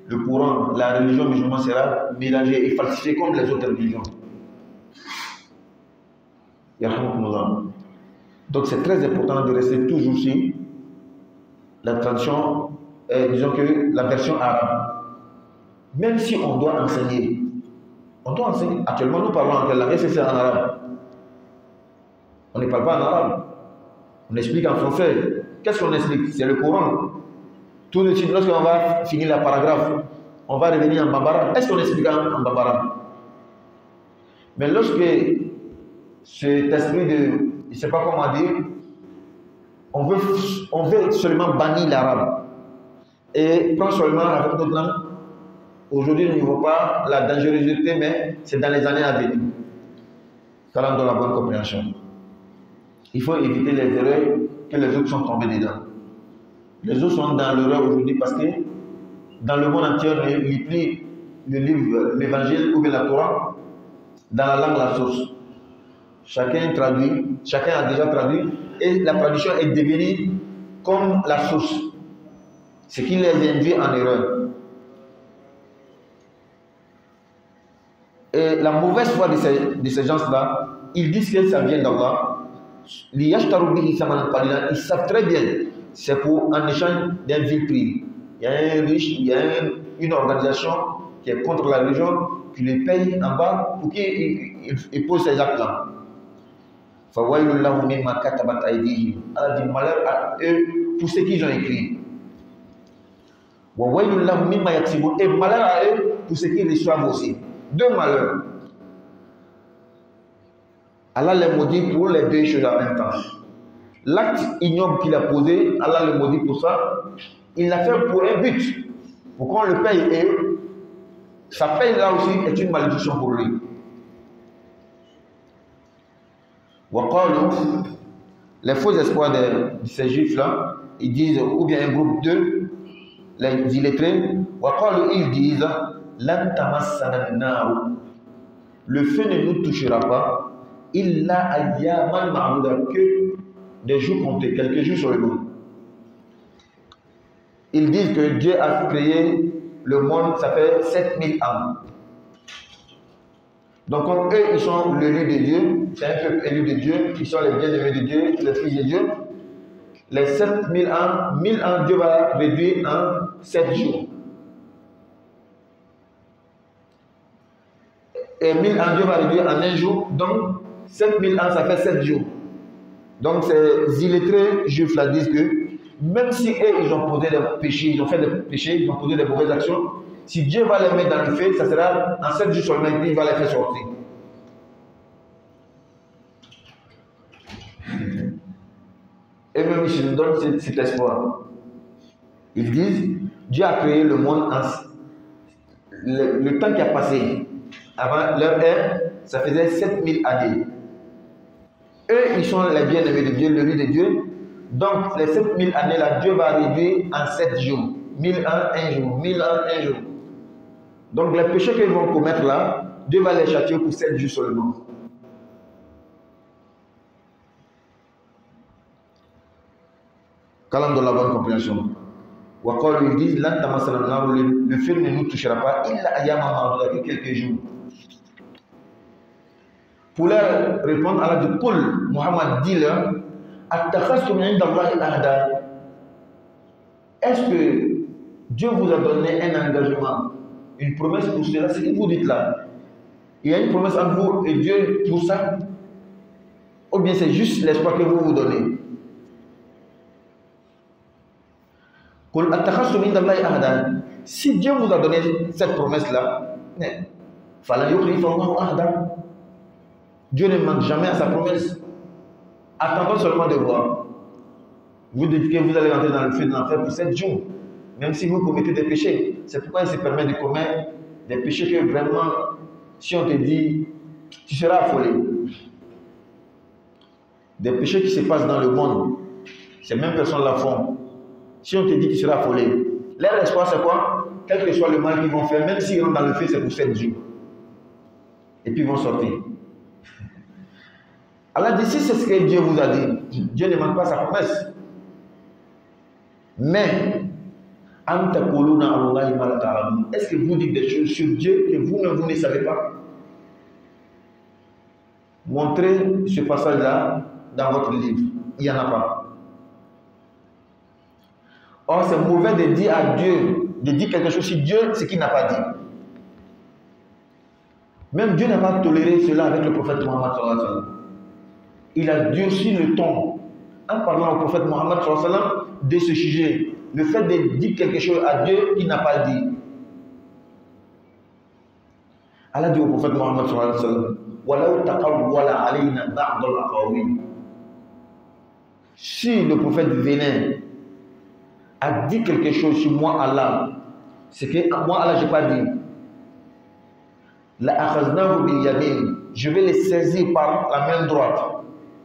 le Coran, la religion musulmane sera mélangée et falsifiée comme les autres religions. Donc c'est très important de rester toujours sur la tradition, disons que la version arabe. Même si on doit enseigner, Actuellement, nous parlons en quelle langue? C'est en arabe. On ne parle pas en arabe. On explique en français. Qu'est-ce qu'on explique? C'est le Coran. Tout de suite, lorsqu'on va finir la paragraphe, on va revenir en bambara. Est-ce qu'on explique en bambara? Mais lorsque cet esprit de, je ne sais pas comment dire, on veut seulement bannir l'arabe et prendre seulement avec notre langue. Aujourd'hui, nous ne voyons pas la dangerosité, mais c'est dans les années à venir. Car dans la bonne compréhension. Il faut éviter les erreurs que les autres sont tombés dedans. Les autres sont dans l'erreur aujourd'hui parce que dans le monde entier, on ne lit plus le livre, l'évangile ou bien la Torah dans la langue, la source. Chacun traduit, chacun a déjà traduit et la traduction est devenue comme la source. Ce qui les induit en erreur. Et la mauvaise foi de ces gens-là, ils disent que ça vient d'Allah. Ils savent très bien, c'est pour en échange d'un vil prix. Il y a un riche, il y a une organisation qui est contre la religion, qui les paye en bas pour qu'ils posent ces actes-là. Allah dit malheur à eux pour ce qu'ils ont écrit. Et malheur à eux pour ce qu'ils reçoivent aussi. Deux malheurs. Allah les maudit pour les deux choses en même temps. L'acte ignoble qu'il a posé, Allah le maudit pour ça. Il l'a fait pour un but, pour qu'on le paye. Et sa paye là aussi est une malédiction pour lui. Les faux espoirs de ces juifs là, ils disent, ou bien un groupe d'eux, les illettrés, ils disent, le feu ne nous touchera pas, illa ayyaman ma'duda, que des jours comptés, quelques jours sur le monde. Ils disent que Dieu a créé le monde, ça fait 7000 ans. Donc comme eux, ils sont l'élu de Dieu, c'est un peuple élu de Dieu, ils sont les bien-aimés de Dieu, les fils de Dieu. Les 7000 ans, 1000 ans, Dieu va réduire en 7 jours. Et 1000 ans, Dieu va réduire en un jour. Donc, 7000 ans, ça fait 7 jours. Donc, ces illettrés juifs là disent que même si eux, ils ont posé des péchés, ils ont fait des péchés, ils ont posé des mauvaises actions, si Dieu va les mettre dans le feu, ça sera en 7 jours seulement, il va les faire sortir. Et même ils nous donnent cet espoir. Ils disent, Dieu a créé le monde le temps qui a passé avant leur ère, ça faisait 7000 années. Eux, ils sont les bien-aimés de Dieu, le riz de Dieu. Donc, les 7000 années-là, Dieu va réduire en 7 jours. 1000 ans, un jour. 1000 ans, un jour. Donc, les péchés qu'ils vont commettre là, Dieu va les châtier pour 7 jours seulement. Calam de la bonne compréhension. Ou encore, ils disent, le feu ne nous touchera pas, il a yamama, quelques jours. Pour leur répondre, Allah dit, Qul, Muhammad dit leur, est-ce que Dieu vous a donné un engagement, une promesse pour cela? C'est ce que vous dites là. Il y a une promesse entre vous et Dieu pour ça? Ou bien c'est juste l'espoir que vous vous donnez? Si Dieu vous a donné cette promesse-là, Dieu ne manque jamais à sa promesse. Attendons seulement de voir. Vous dites que vous allez rentrer dans le feu de l'enfer pour 7 jours, même si vous commettez des péchés. C'est pourquoi il se permet de commettre des péchés que vraiment, si on te dit, tu seras affolé. Des péchés qui se passent dans le monde, ces mêmes personnes la font. Si on te dit, tu seras affolé. Leur espoir, c'est quoi? Quel que soit le mal qu'ils vont faire, même s'ils rentrent dans le feu, c'est pour 7 jours. Et puis ils vont sortir. Allah dit, si c'est ce que Dieu vous a dit, Dieu ne manque pas sa promesse. Mais, est-ce que vous dites des choses sur Dieu que vous-même vous ne savez pas? Montrez ce passage-là dans votre livre. Il n'y en a pas. Or, c'est mauvais de dire à Dieu, de dire quelque chose sur Dieu, ce qu'il n'a pas dit. Même Dieu n'a pas toléré cela avec le prophète Mohammed sallallahu alayhi wa sallam. Il a durci le ton en parlant au prophète Mohammed sallallahu alayhi wa sallam de ce sujet. Le fait de dire quelque chose à Dieu qu'il n'a pas dit. Allah dit au prophète Mohammed sallallahu alayhi wa sallam, si le prophète venait à dire quelque chose sur moi, Allah, c'est que moi, Allah, je n'ai pas dit. Je vais les saisir par la main droite,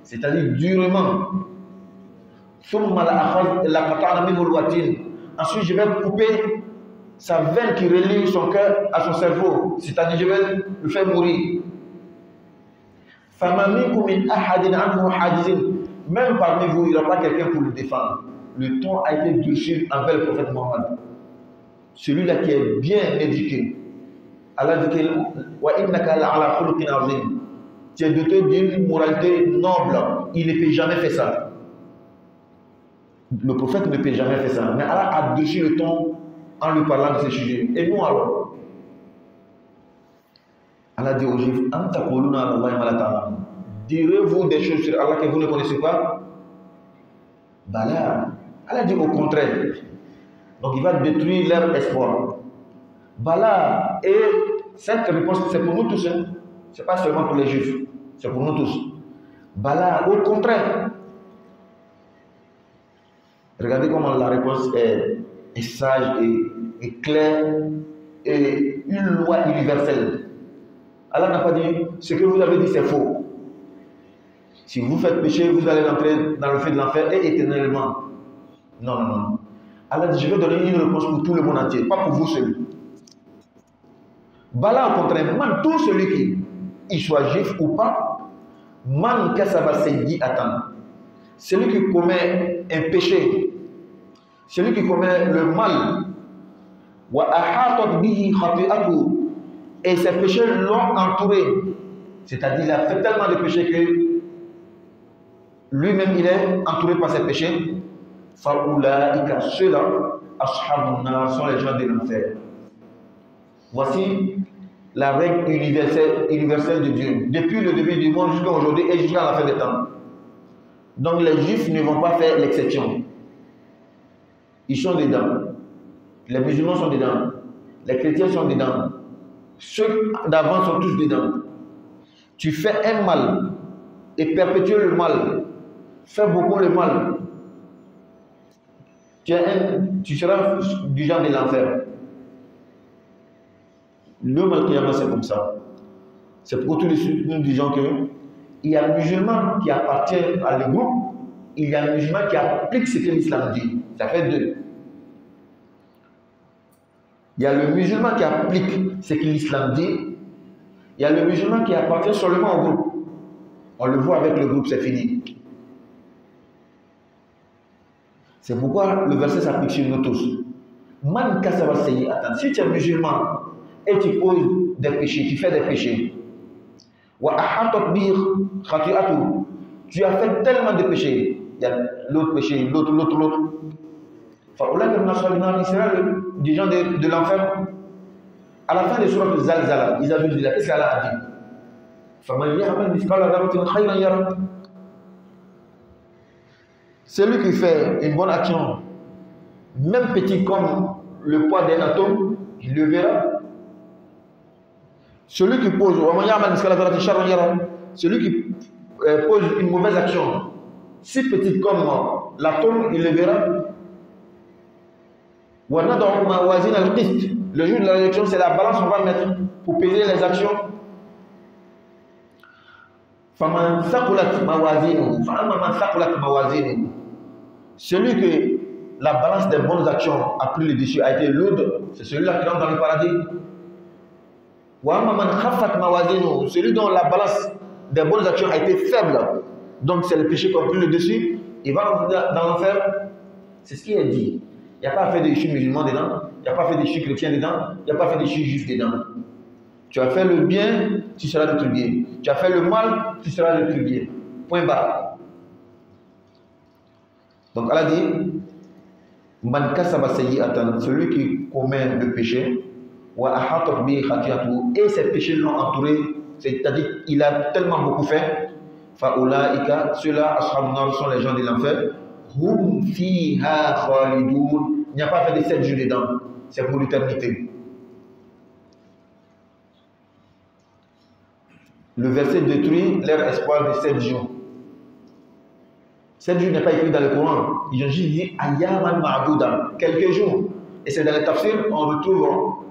c'est-à-dire durement. Ensuite, je vais couper sa veine qui relie son cœur à son cerveau, c'est-à-dire je vais le faire mourir. Même parmi vous, il n'y aura pas quelqu'un pour le défendre. Le ton a été durci envers le prophète Mohammed. Celui-là qui est bien éduqué. Allah dit que tu es doté d'une moralité noble. Il ne peut jamais faire ça. Le prophète ne peut jamais faire ça. Mais Allah a durci le ton en lui parlant de ce sujet. Et nous alors? Allah dit aux Juifs, direz-vous des choses sur Allah que vous ne connaissez pas? Bala. Allah dit au contraire. Donc il va détruire leur espoir. Bala. Et cette réponse, c'est pour nous tous. Hein? Ce n'est pas seulement pour les Juifs. C'est pour nous tous. Bala. Au contraire. Regardez comment la réponse est sage et claire et une loi universelle. Allah n'a pas dit ce que vous avez dit c'est faux. Si vous faites péché, vous allez rentrer dans le feu de l'enfer et éternellement. Non, non, non. Allah dit je vais donner une réponse pour tout le monde entier, pas pour vous seul. Bala au contraire, man, tout celui qui, il soit juif ou pas, man kasaba sayyi atan. Celui qui commet un péché, celui qui commet le mal, wa ahatat bihi khati'atu, et ces péchés l'ont entouré, c'est-à-dire il a fait tellement de péchés que lui-même il est entouré par ses péchés. Faoulaika, ceux-là, ashabun nar, sont les gens de l'enfer. Voici la règle universelle de Dieu, depuis le début du monde jusqu'à aujourd'hui et jusqu'à la fin des temps. Donc les Juifs ne vont pas faire l'exception. ils sont dedans. Les musulmans sont dedans. Les chrétiens sont dedans. Ceux d'avant sont tous dedans. Tu fais un mal et perpétuer le mal, fais beaucoup le mal, tu seras du genre de l'enfer. Le mal c'est comme ça. C'est pourquoi tous les suites nous disons qu'il y a un musulman qui appartient à le groupe, il y a un musulman qui applique ce que l'islam dit. Ça fait deux. Il y a le musulman qui applique ce que l'islam dit, il y a le musulman qui appartient seulement au groupe. On le voit avec le groupe, c'est fini. C'est pourquoi le verset s'applique sur nous tous. Man kasaba sayyi'atan. Si tu es musulman et tu poses des péchés, tu fais des péchés, wa ahatat bihi khati'atu, tu as fait tellement de péchés, il y a l'autre péché, l'autre. Il sera du genre de l'enfer. À la fin des sourates de Zalzala, ils avaient dit, qu'est-ce qu'Allah a dit? Celui qui fait une bonne action, même petit comme le poids d'un atome, il le verra. Celui qui pose, une mauvaise action, si petite comme l'atome, il le verra. Le jour de la résurrection, c'est la balance qu'on va mettre pour peser les actions. Celui que la balance des bonnes actions a pris le dessus, a été lourde, c'est celui-là qui rentre dans le paradis. Celui dont la balance des bonnes actions a été faible, donc c'est le péché qui a pris le dessus, il va rentrer dans l'enfer. C'est ce qui est dit. Il n'y a pas fait de déchus musulmans dedans, il n'y a pas fait de déchus chrétiens dedans, il n'y a pas fait de déchus juifs dedans. Tu as fait le bien, tu seras rétribué. Tu as fait le mal, tu seras rétribué. Point barre. Donc Allah dit, Man kasaba sayyi'atan, celui qui commet le péché, wa ahatat bihi khati'atuhu, et ces péchés l'ont entouré, c'est-à-dire qu'il a tellement beaucoup fait, fa ulaika, ceux-là, ashabun nar, sont les gens de l'enfer. Hum fiha khalidun, il n'y a pas fait de 7 jours dedans, c'est pour l'éternité. Le verset détruit leur espoir de 7 jours. 7 jours n'est pas écrit dans le Coran. Ils ont juste dit ayyaman ma'douda, quelques jours. Et c'est dans les tafsirs on retrouve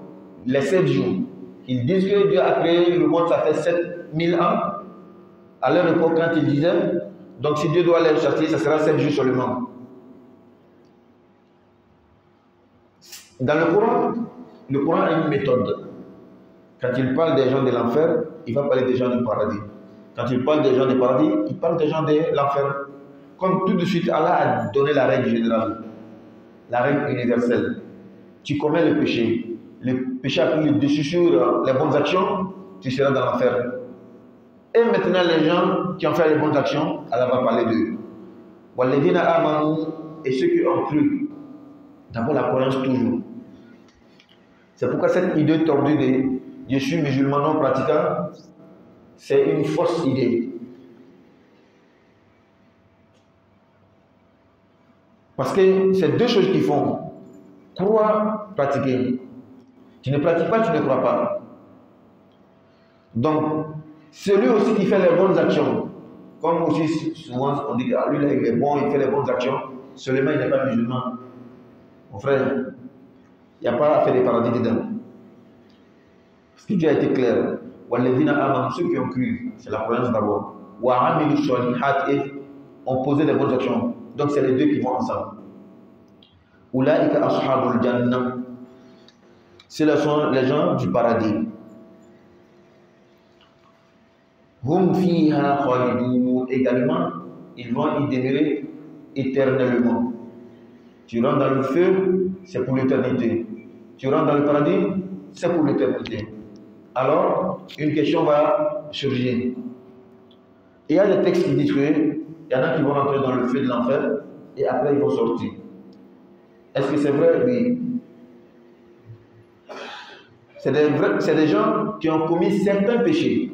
les 7 jours. Ils disent que Dieu a créé le monde, ça fait 7000 ans. À leur époque, quand ils disaient, donc si Dieu doit les châtier, ça sera 7 jours seulement. Dans le Coran a une méthode. Quand il parle des gens de l'enfer, il va parler des gens du paradis. Quand il parle des gens du paradis, il parle des gens de l'enfer. Comme tout de suite, Allah a donné la règle générale, la règle universelle. Tu commets le péché a pris le dessus sur les bonnes actions, tu seras dans l'enfer. Et maintenant, les gens qui ont fait les bonnes actions, Allah va parler d'eux. Walladhina amanu, et ceux qui ont cru. D'abord la croyance toujours. C'est pourquoi cette idée tordue de je suis musulman non pratiquant, c'est une fausse idée. Parce que c'est deux choses qui font. Croire, pratiquer. Tu ne pratiques pas, tu ne crois pas. Donc, celui aussi qui fait les bonnes actions, comme aussi souvent on dit que lui là, il est bon, il fait les bonnes actions, seulement il n'est pas musulman. Mon frère, il n'y a pas à faire des paradis dedans. Parce que Dieu a été clair. Ceux qui ont cru, c'est la croyance d'abord. Et ont posé des bonnes actions. Donc c'est les deux qui vont ensemble. Ulaika ashabul jannah. Ce sont les gens du paradis. Hum fiha khalidun. Également, ils vont y demeurer éternellement. Tu rentres dans le feu, c'est pour l'éternité. Tu rentres dans le paradis, c'est pour l'éternité. Alors, une question va surgir. Il y a des textes qui disent qu'il y en a qui vont rentrer dans le feu de l'enfer et après ils vont sortir. Est-ce que c'est vrai? Oui. C'est des gens qui ont commis certains péchés.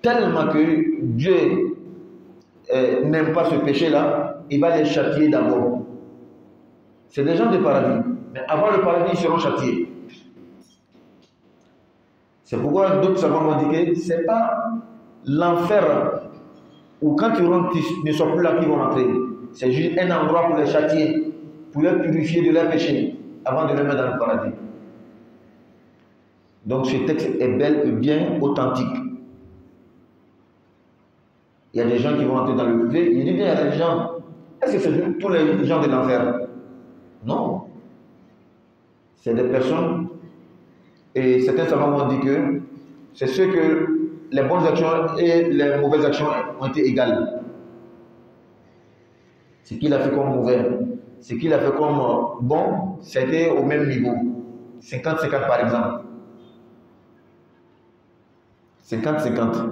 Tellement que Dieu n'aime pas ce péché-là, il va les châtier d'abord. C'est des gens de paradis. Mais avant le paradis, ils seront châtiés. C'est pourquoi d'autres savants vont dire que ce n'est pas l'enfer où quand ils rentrent, ils ne sont plus là qu'ils vont rentrer. C'est juste un endroit pour les châtier, pour les purifier de leurs péchés, avant de les mettre dans le paradis. Donc ce texte est bel et bien authentique. Il y a des gens qui vont entrer dans le feu. Il dit bien, il y a des gens. Est-ce que c'est tous les gens de l'enfer? Non. C'est des personnes, et certains savants vont dire que c'est ceux que les bonnes actions et les mauvaises actions ont été égales. Ce qu'il a fait comme mauvais, ce qu'il a fait comme bon, c'était au même niveau. 50-50 par exemple. 50-50.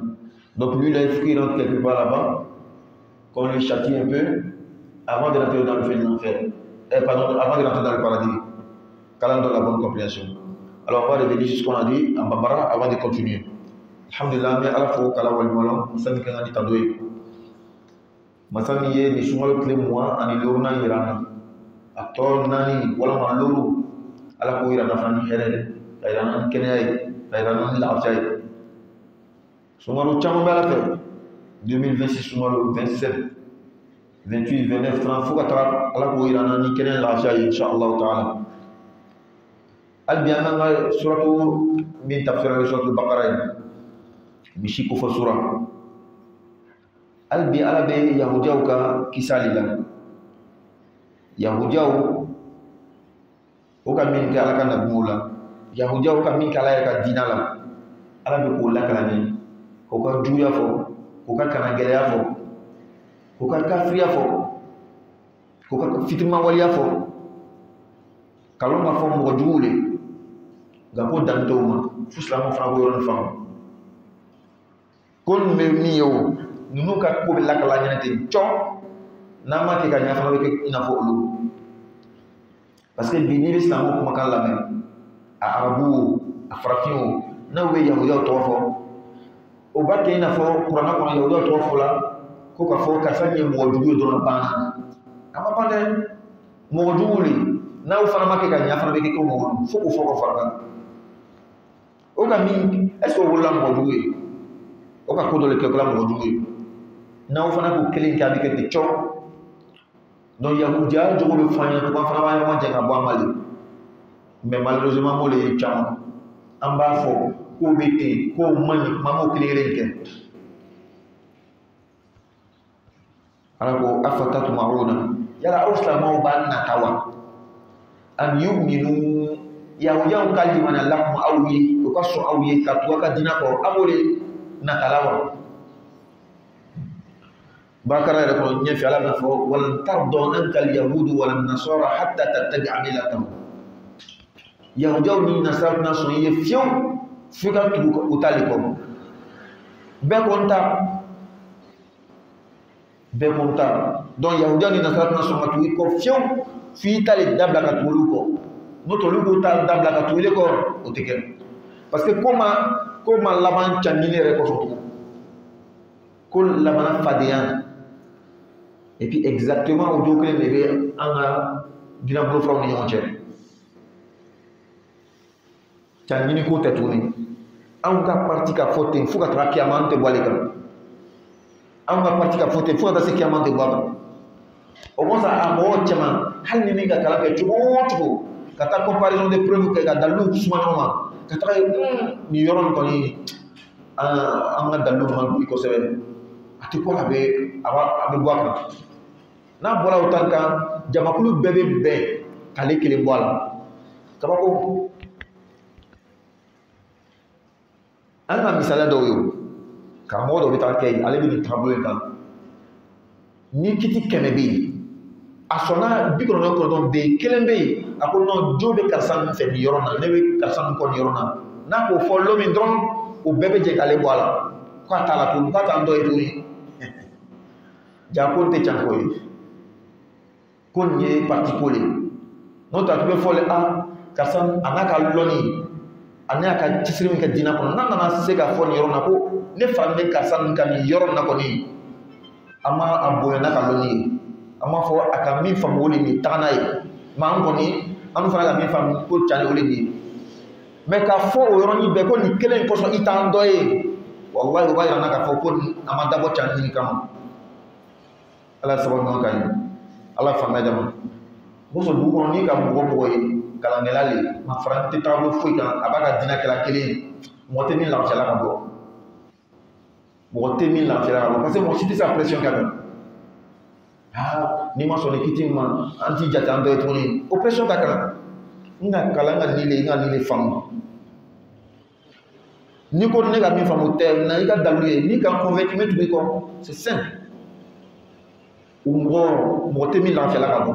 Donc lui, il rentre quelque part là-bas, qu'on lui châtie un peu, avant de rentrer dans le feu de l'enfer. Pardon, avant de rentrer dans le paradis. Qu'Allah donne la bonne compréhension. Alors on va revenir sur ce qu'on a dit en Bambara avant de continuer. Alhamdulillah, mais à la fois qu'Allah va le malin, on s'est dit qu'on a dit tandoué. Masami ye ni sumalo kile moi ani lorna irana. Ator nani wala ma loru ala ko irana fani herere. Irana kenai, irana laafay. Sumalo chamo bala fe. 2026 sumalo 27 28 29 30 faut qu'à ala ko irana ni kenai laafay inshallah taala. Al-Biyaman suratu min tafsir suratul Baqarah misi ko fa sura albi alabe yahudiyaw ka kisali la yahudiyaw o ka min ka ala ka nabiw la yahudiyaw ka min ka ala ka dina la alabe ko la kala ni ko ka juya fo ko ka kana geleya fo ko ka kafriya fo ko ka fitima waliya fo kalon ma fo mo juule gapo dantoma fusla mo fa go ron fam kon me miyo nunu ka ko be lakala nyane cho na ma ke ka nya fa ke ina fo lu parce que bini l'islam ko makala me arabu africain na we ya yo to fo o ba ke ina fo qur'an ko yo to fo la ko ka fo ka sanye mo dugu do na bana ama pande mo dugu na o fana ma ke ka nya fa be ke ko mo fo ko faraka o ka min est-ce que wala mo dugu o ka ko do le ke ko la mo dugu na o fana ko kelen ka bi ke cho donc yahudia jogo be fanya ko fana ba mo janga bo amali mais malheureusement mo le chama amba fo ko bete ko mani mamo kelen ke ala ko afatatu mauna yala uslama banna tawa an yu'minu yahudia kalji mana lakum awiye ko so awiye katwa ka dina ko amole na talawa bakara da ko nyefi ala na fo wal tardo anka al yahud wal nasara hatta tattabi'a millatahum yahudia ni nasara na so ye fiu fika tu utali ko be konta donc yahudia ni nasara na so matu ko fiu fi tali dabla ka tulu ko noto lugo ta dabla ka tulu ko oteke parce que comment laban chamine re ko so ko laban fadiyan et puis exactement au jour que les anga dina blo from ni onche chamine ko tetuni anga parti ka fote fuka tra kiamante boleka anga parti ka fote fuka ta kiamante baba o mo sa amo chama hal ni nga kala ke chugo kata comparaison de preuve ke ga dalu sumanoma kata ni yoron ko ni anga dalu man ko sebe ati ko abe boaka na bola utanka jamakulu bebe be kale kele boala kabako anga misala do yo ka modo bitan kay ale bi tablo kan ni kiti kenebi asona bikoro ko don be kelembe akono jobe karsan fe ni yorona newe karsan ko ni yorona na ko follow mi dron o bebe je kale boala ko atala ko ta ndo etori jakonte chankoy kon ye particulier no ta be fole a karsan anaka loni anaka tisrim ka dina ko nan na se ka fon yorona ko ne fambe karsan kan yorona ko ni ama aboyana ka loni ama fo aka mi famoli ni tanay man koni anu fana la min fam ko tiane ole ni mais ka fo o yoro ni be ko ni kelen ko so itan doye wallahi o bayra na ka fo ko amanda bo tiane ni kam ala sababu man kan ala fama jama bo so bu ko ni ka bo boy kala ngelali ma franti tablo fo kan abaka dina kala kelen moté min la chala ka bo moté min la chala ka bo parce que mo cité sa pression quand même ah ni ma so ni kitima anti jata ndo etoni oppression ta kala nga kala nga nile fam ni ko ne ga mi fam tel na ika daluye ni ka convaincre me tu ko c'est simple moté min la chala ka bo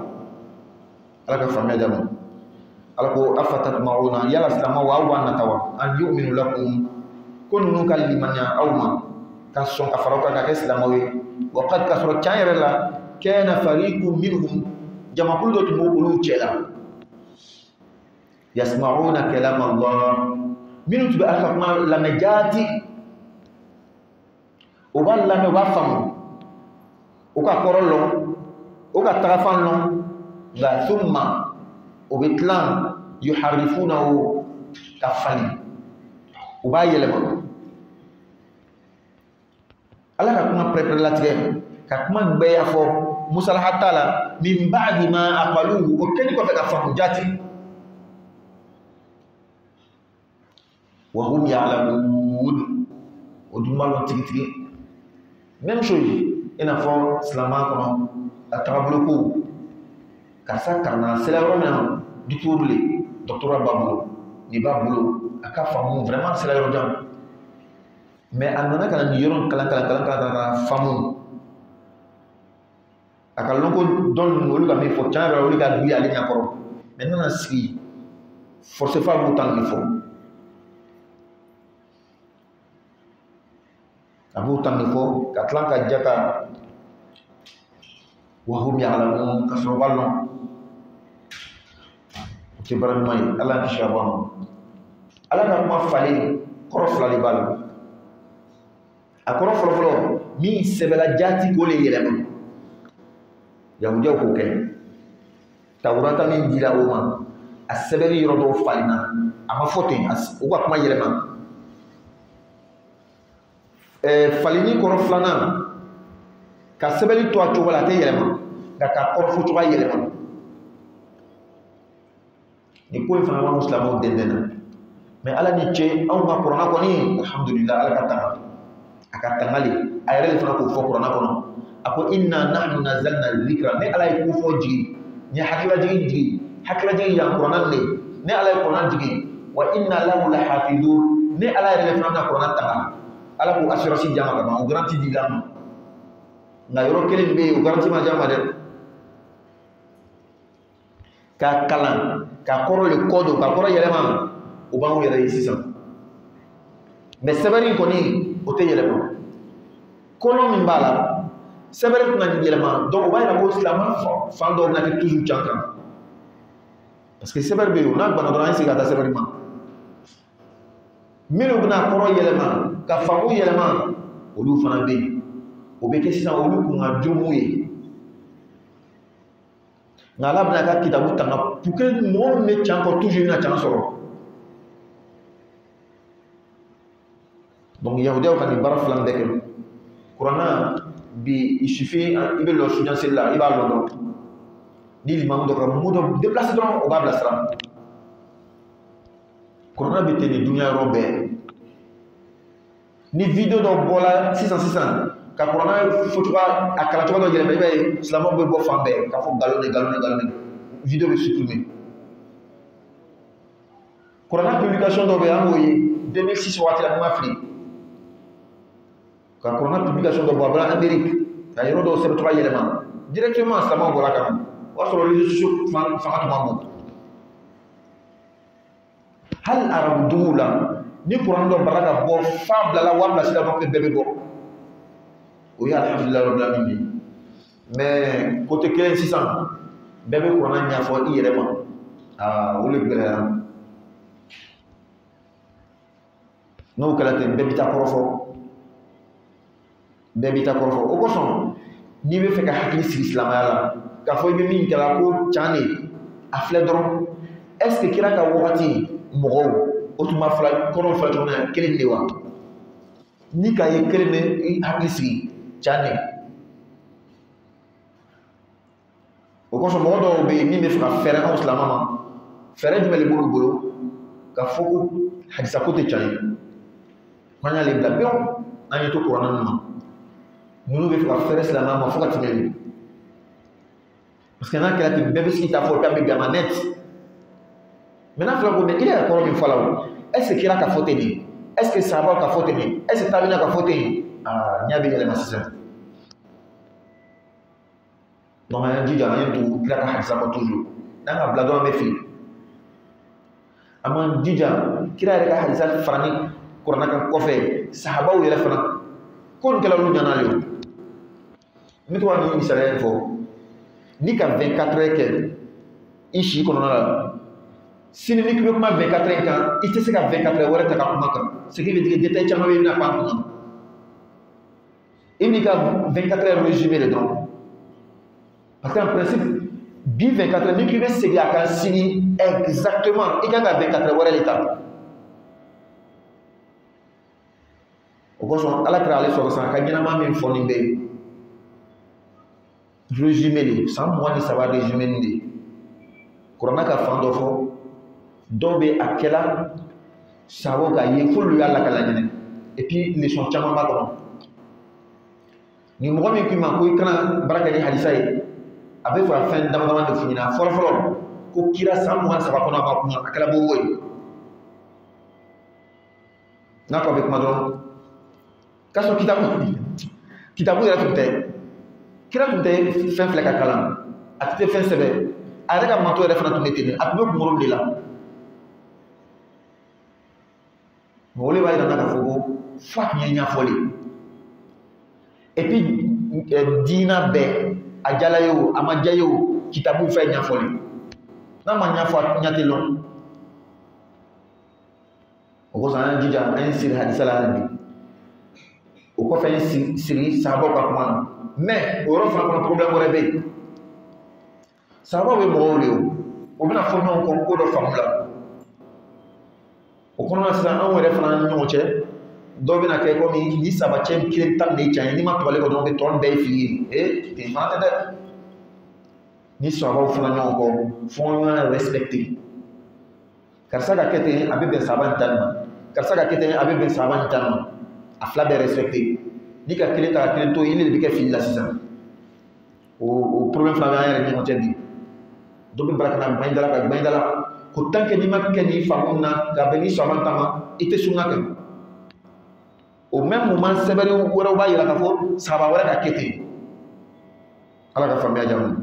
ala ka famia jamu ala ko afatat mauna yala sama wa natawa an yu'minu lakum kunnu kalimanya awma kason afaroka ka islamawi wa qad kasra chayrala kana fariqun minhum jama kullu tumulu chela yasma'una kalam Allah minu tuba akma la najati o balla me wafam o ka korolo o ka tarafan non la thumma وبتلان يحرفونه كفلي وباي لما الله كما بريبرلاتيه كما بيا فو مصالحه تعالى من بعد ما اقلوه وكان يكون فك جاتي وهم يعلمون ودمالو تيتي même chose ina fo islama kono atrabluko kasa karna c'est la romain du tourle docteur Babou ni Babou aka famu vraiment c'est la romain mais anana kana ni yoron kala famu aka lonko don wolu ga mi fo tiara wolu ga bi ali nyakoro mais nana si force fa bu tan ni fo abu tan ni fo katlanka jaka wa hum ya'lamun kasrobalno ci baram may Allah ni shabam Allah ka ma fali koro flali bal akoro flo mi sebela jati ko le yelema ya mu jaw ko ken tawrata min dila o ma asbeli yodo falina ama fotin as o ko ma yelema falini koro flana ka sebeli to ato wala te yelema da ka koro fu to yelema ni ko fana wa muslimo dendena mais ala ni che aw ma corona ko ni alhamdulillah ala kata akata ngali ayre fana ko fo corona ko no ako inna nahnu nazzalna dhikra ne ala ko fo jigi ni hakila jigi ya corona ne ala ko na jigi wa inna lahu lahafidun ne ala ayre fana corona ta ala ko assurance jama ka o garanti digam na yoro kelen be o garanti ma jama de ka kalan ka koro le kodo ka koro yelema o ba mo yele sisan mais sebari ko ni o te yelema kono min bala sebari ko ngani yelema donc o ba ina ko islam fa do na ke toujours chanka parce que sebari be o na bana do ansi ga ta sebari ma minu bna koro yelema ka famu yelema o lu fana be o be ke sisan o lu ko nga jomuye ngala bna ka kitabu tanga pour que mo me chanko toujours na chan soro donc yahudiya kan bara flan deke qur'ana bi il suffit ibe lo sunan sella iba lo do ni limam do ka mo do déplacer don o ba blasra qur'ana bi tene dunya robe ni video do bola 600 ka qur'ana fotuba akala to do jere be islamo be bo fambe ka fo galone video be supprimer qur'ana publication do be amoyi 2006 wati la mafri ka qur'ana publication do bo bla Amérique ay rodo se to yelema directement islamo bola kam wa so réseaux sociaux fa mamu hal arab dula ni qur'an do baraka bo fabla la wabla sila do be bebe bo oui alhamdulillah rabbil alamin mais côté 600 bébé ko na nya fo irema wole bela no kala ten bébé ta korofo o ko son ni be feka hakli si islam yalla ka fo be min kala ko chani a filɛ dɔrɔn est ce que kira ka wagati mɔgɔw o tun ma fila kɔnɔ fila cogo min na kelen de wa ni ka ye kelen de i hakili sigi ca ne o kosɔn mɔgɔ dɔw bɛ yen min bɛ fɛ ka fɛɛrɛ anw silamɛ ma fɛɛrɛ jumɛn de b'olu bolo ka fɔ ko hadisa ko tɛ ca ye k'an y'ale bila pewu an ye to kuranɛ ninnu ma ninnu bɛ fɛ ka fɛɛrɛ silamɛ ma fo ka tɛmɛ nin parce que n'a kɛra ten bɛɛ bɛ sigi ta fɔ k'a bɛ gama net mais n'a fɔra ko mais i yɛrɛ kɔrɔ min fɔ la o est ce que kira ka fɔ ten de est ce que sahabaw ka fɔ ten de est ce que tabiina ka fɔ ten aa ɲɛ bɛ yɛlɛma sisan donc an y'an jija an ye tugu kira ka hadisa kɔ toujours n'an ka bila dɔrɔn an bɛ fili an m'an jija kira yɛrɛ ka hadisa fara ni kuranɛ kan kɔfɛ sahabaw yɛrɛ fana ko nin kɛla olu ɲanalen o n bɛ to ka nin misaliya in fɔ ni ka 24 heures kɛ i si kɔnɔna la sini ni k'i bɛ kuma 24 heures kan i tɛ se ka 24 heures wɛrɛ ta ka kuma kan ce qui veut dire que détail caman bɛ yen i bɛna pan a kunna i b'i ka 24 heures résumé de dɔrɔn parce que en principe bi 24 heures ni k'i bɛ segin a kan sini exactement i kan ka 24 heures wɛrɛ de ta o kosɔn ala kɛra ale sɔrɔ sisan a ka ɲɛnama min fɔ nin bɛ résumé de san 23 résumé nin de kuranɛ ka fan dɔ fɔ dɔw bɛ a kɛla sababu k'a ye f'olu y'a lakala ɲinɛ et puis leçon caman b'a kɔnɔ ni mɔgɔ min k'i ma ko i kana baara kɛ ni hadisa ye a bɛ fɛ ka fɛn dama dama de f'i ɲɛna fɔlɔ ko kira san 23 kɔnɔ a ma kuma a kɛla bobo ye n'a ko a bɛ kuma dɔrɔn k'a sɔrɔ kitabu yɛrɛ tun tɛ kira tun tɛ fɛn filɛ ka kalan a tɛ fɛn sɛbɛn a yɛrɛ ka manto yɛrɛ fana tun bɛ ten a tun bɛ kunkolo de la mɔgɔ de b'a yira k'a fɔ ko fo a tun ye ɲɛfɔli et puis diina bɛɛ a jala ye o a ma diya ye o kitabu fɛ ɲɛfɔli n'a ma ɲɛfɔ a ɲɛ tɛ lɔn o kosɔn an y'an jija an ye siri hadisa la hali bi o kɔfɛ an ye siri sahabaw ka kuma na mais o yɔrɔ fana kɔnɔ problème wɛrɛ bɛ yen sahabaw bɛ mɔgɔw de o bɛna fɔ ɲɔgɔn kɔ ko dɔ faamu la o kɔnɔna sisan anw yɛrɛ fana ni ɲɔgɔn cɛ dɔw bɛna kɛ komi ni sabacɛ kelen tan de ye can ye n'i ma tɔgɔle kɔ dɔrɔn tɔn bɛɛ ye fili ye ten fana tɛ dɛ ni sahabaw fana ɲɔgɔn kɔ fo an ka respecter karisa ka kɛ ten a bɛ bɛn sahaba in ta ma karisa ka kɛ ten a bɛ bɛn sahaba in ta ma a fila bɛɛ respecter ni ka kelen ta ka kelen to yen ne de bɛ kɛ fili la sisan o problème fana bɛ an yɛrɛ ni ɲɔgɔn cɛ bi dɔ bɛ bara ka na gbaɲ dala ka gbaɲ dala ko tant que n'i ma kɛ nin faamu na ka bɛn ni sahaba ta ma i tɛ sunna kɛ o même moment sɛbɛnni wɛrɛw b'a yira k'a fɔ sahaba wɛrɛ ka kɛ ten ala ka faamuya diya ma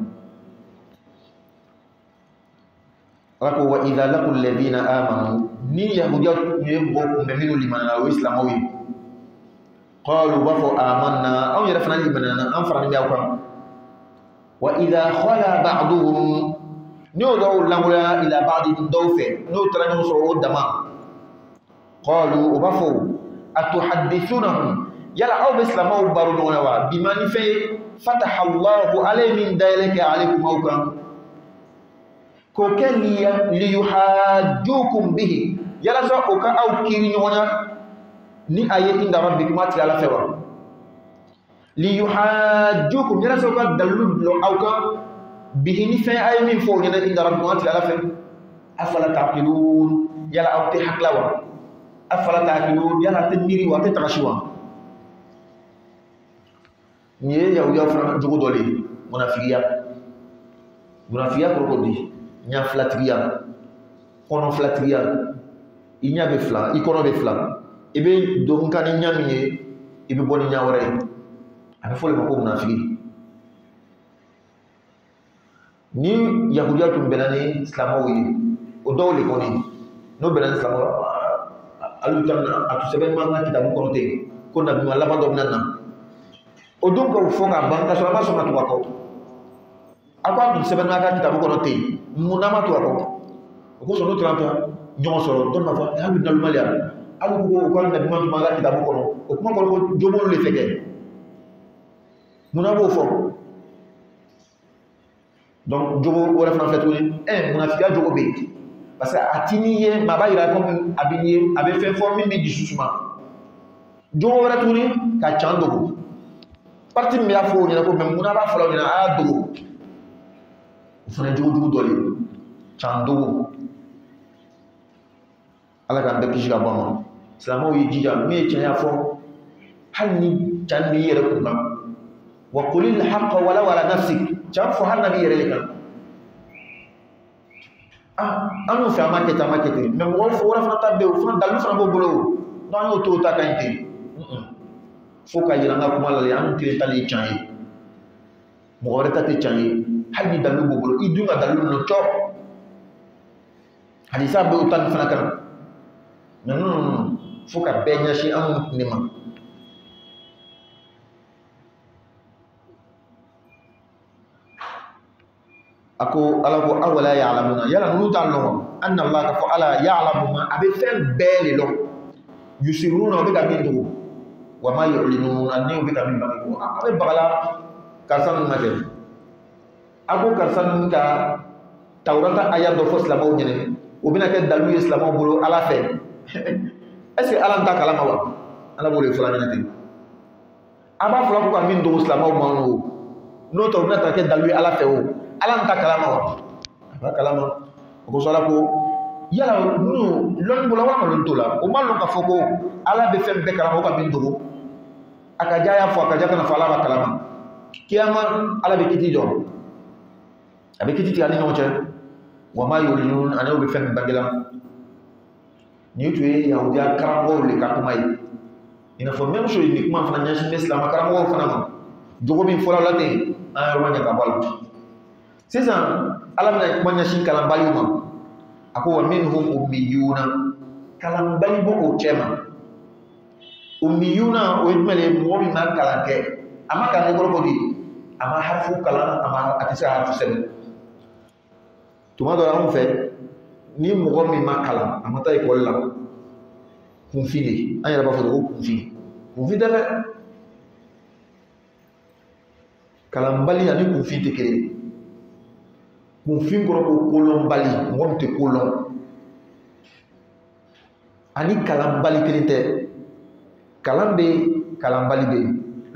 ala ko wa idha laqul ladina amanu ni yahudiya tun ye mɔgɔw kunbɛn minnu limaniyara o ye silamɛw ye qalu u b'a fɔ amanna anw yɛrɛ fana limaniyara an faralen bɛ aw kan wa idha khala ba'duhum ni o dɔw langoloya ila ba'din dɔw fɛ n'o taara ɲɔgɔn sɔrɔ o dama qalu u b'a fɔ atuhaddithunahum yala aw bɛ silamɛw baro ɲɔgɔn na wa bima ni fɛn ye fataha Allahu ale ye min dayɛlɛ kɛ ale kun aw kan k'o kɛ liyuhajjukum bihi yalasa o ka aw kiiri ɲɔgɔn na ni a ye inda rabbikum a tigɛ ala fɛ wa liyuhajjukum yalasa o ka dalilu dulɔ aw kan bihi ni fɛn a ye min fɔ o ɲɛna inda rabbikum a tigɛ ala fɛ afala taqilun yala aw tɛ hakila wa afala taqilun yala a tɛ miiri wa a tɛ tagasi wa nin ye yahudiya fana jogo dɔ de ye munafigiya kɔrɔ ko di ɲa filatigiya kɔnɔ filatigiya i ɲa bɛ fila i kɔnɔ bɛ fila i bɛ don ka ni ɲa min ye i bɛ bɔ ni ɲa wɛrɛ ye a bɛ fɔ de ma ko munafigi ni yahudiya tun bɛnna ni silamɛw ye o dɔw de kɔni n'o bɛnna ni silamɛw hali a tun sɛbɛn man ka kitabu kɔnɔ ten ko nabiɲuman laban dɔ bɛna na o don k'o fɔ k'a ban k'a sɔrɔ a ma sɔn ka tugu a kɔ a ko a tun sɛbɛnna a ka kitabu kɔnɔ ten mun n'a ma to a kɔ o kosɔn n'o tora ka ɲɔgɔn sɔrɔ dɔ b'a fɔ hali nalumaliya hali ko o ka nabiɲuman tun b'a ka kitabu kɔnɔ o kuma kɔrɔ ko jomolu de fɛ kɛ mun n'a b'o fɔ Donc jogo o refna fait tuguni munafiya jogo be parce que atini ye maba ira comme abiniye abe fait former mi disusuma jogo wara tuguni ka can dogo parti mi ya fo nyina ko men muna ba folo nyina a dogo o fana jogo dugu dole can dogo ala kan be kisi ka bama silamaw yi jija mi ye caya fo hal ni can mi yere ko kan wa qulil haqqa wala wala nafsik can fo hal nabi yere kan anu fa maketa mais mo fo wala fana tabbe o fana dalu fana bo bolo no anu to ta kan te fo ka yira nga kuma la anu tire tali can yi mo wala ta te can yi hal ni dalu bo bolo idunga dalu no cho hadisa be utan fana kan non fo ka benya shi anu nima ako ala ko awala ya'lamuna yala nunu ta lon anna allah ka fa ala ya'lamu ma abe fen bele lo yusiruna be ka min do wa ma yu'linuna ni be ka min ba ko abe bagala karsan ma de ako karsan ka tawrata ayat do fos la maw nyene o bina ke dalu islamo bolo ala fe est ce ala ta kala ma wa ala bolo fula nyene te aba fula ko min do islamo ma no to bina ta ke dalu ala fe o ala nta kalama wa ba kalama ko sala ko yala nu lon bula wa lon tola o ma lon ka foko ala be fem be kalama ko bin dogo aka jaya fo aka jaka na fala ba kalama kiyama ala be kiti do abe kiti ti ani no che wa ma yulinun ana be fem bagila ni tuye yahudiya karambo le ka kuma yi ina fo même chose ni kuma fana nyashi islam karambo fana ma jogo bin fola late an ro nya ka bal sisan ala bɛna kuma ɲɛsin kalanbaliw ma a ko wa minhum ummiyuna kalanbali bɔ o cɛ ma ummiyuna o ye jumɛn ye mɔgɔ min ma kalan kɛ a ma kalan kɔrɔ bɔ di a ma harifu kalan a tɛ se ka harifu sɛbɛn tuma dɔ la anw fɛ ni mɔgɔ min ma kalan a ma taa ekɔli la kunfin de an yɛrɛ b'a fɔ de ko kunfin tɛ dɛ kalanbali ani kunfin tɛ kelen ye kunfin kɔrɔ ko kolɔnbali mɔgɔ min tɛ kolɔn ani kalanbali kelen tɛ kalan bɛ kalanbali bɛ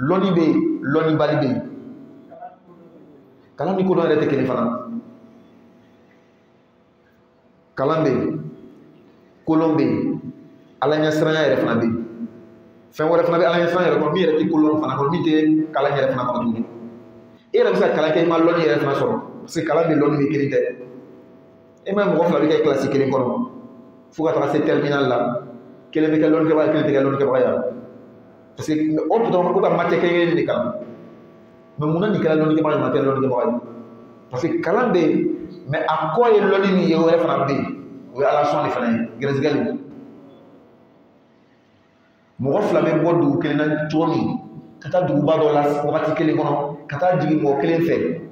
lɔnni bɛ lɔnnibali bɛ kalan ni kolɔn yɛrɛ tɛ kelen fana kalan bɛ kolɔn bɛ ala ɲɛsiranya yɛrɛ fana bɛ fɛn wɛrɛ fana bɛ ala ɲɛsiranya yɛrɛ kɔnɔ min yɛrɛ tɛ kolɔn fana kɔnɔ min tɛ kalan yɛrɛ fana kɔnɔ tuguni e yɛrɛ bɛ se ka kalan kɛ i ma lɔnni yɛrɛ fana sɔrɔ parce que kalan bɛ lɔnni bɛ kelen tɛ e ma mɔgɔ fila bɛ kɛ kilasi kelen kɔnɔ fo ka taga se terminal la kelen bɛ kɛ lɔnni kɛbaga kelen tɛ kɛ lɔnni kɛbaga ye parce que o bitɔn ko ka matière kelen kelen de kalan mais munna nin kɛra lɔnni kɛbaga ye nin ma kɛ lɔnni kɛbaga ye parce que kalan bɛ yen mais a kɔ ye lɔnni min ye o yɛrɛ fana bɛ yen o ye ala sɔn de fana ye gɛrɛsɛgɛ de mɔgɔ fila bɛ bɔ dugu kelen na cogo min ka taa duguba dɔ la wagati kelen kɔnɔ ka taa jigin mɔgɔ kelen fɛ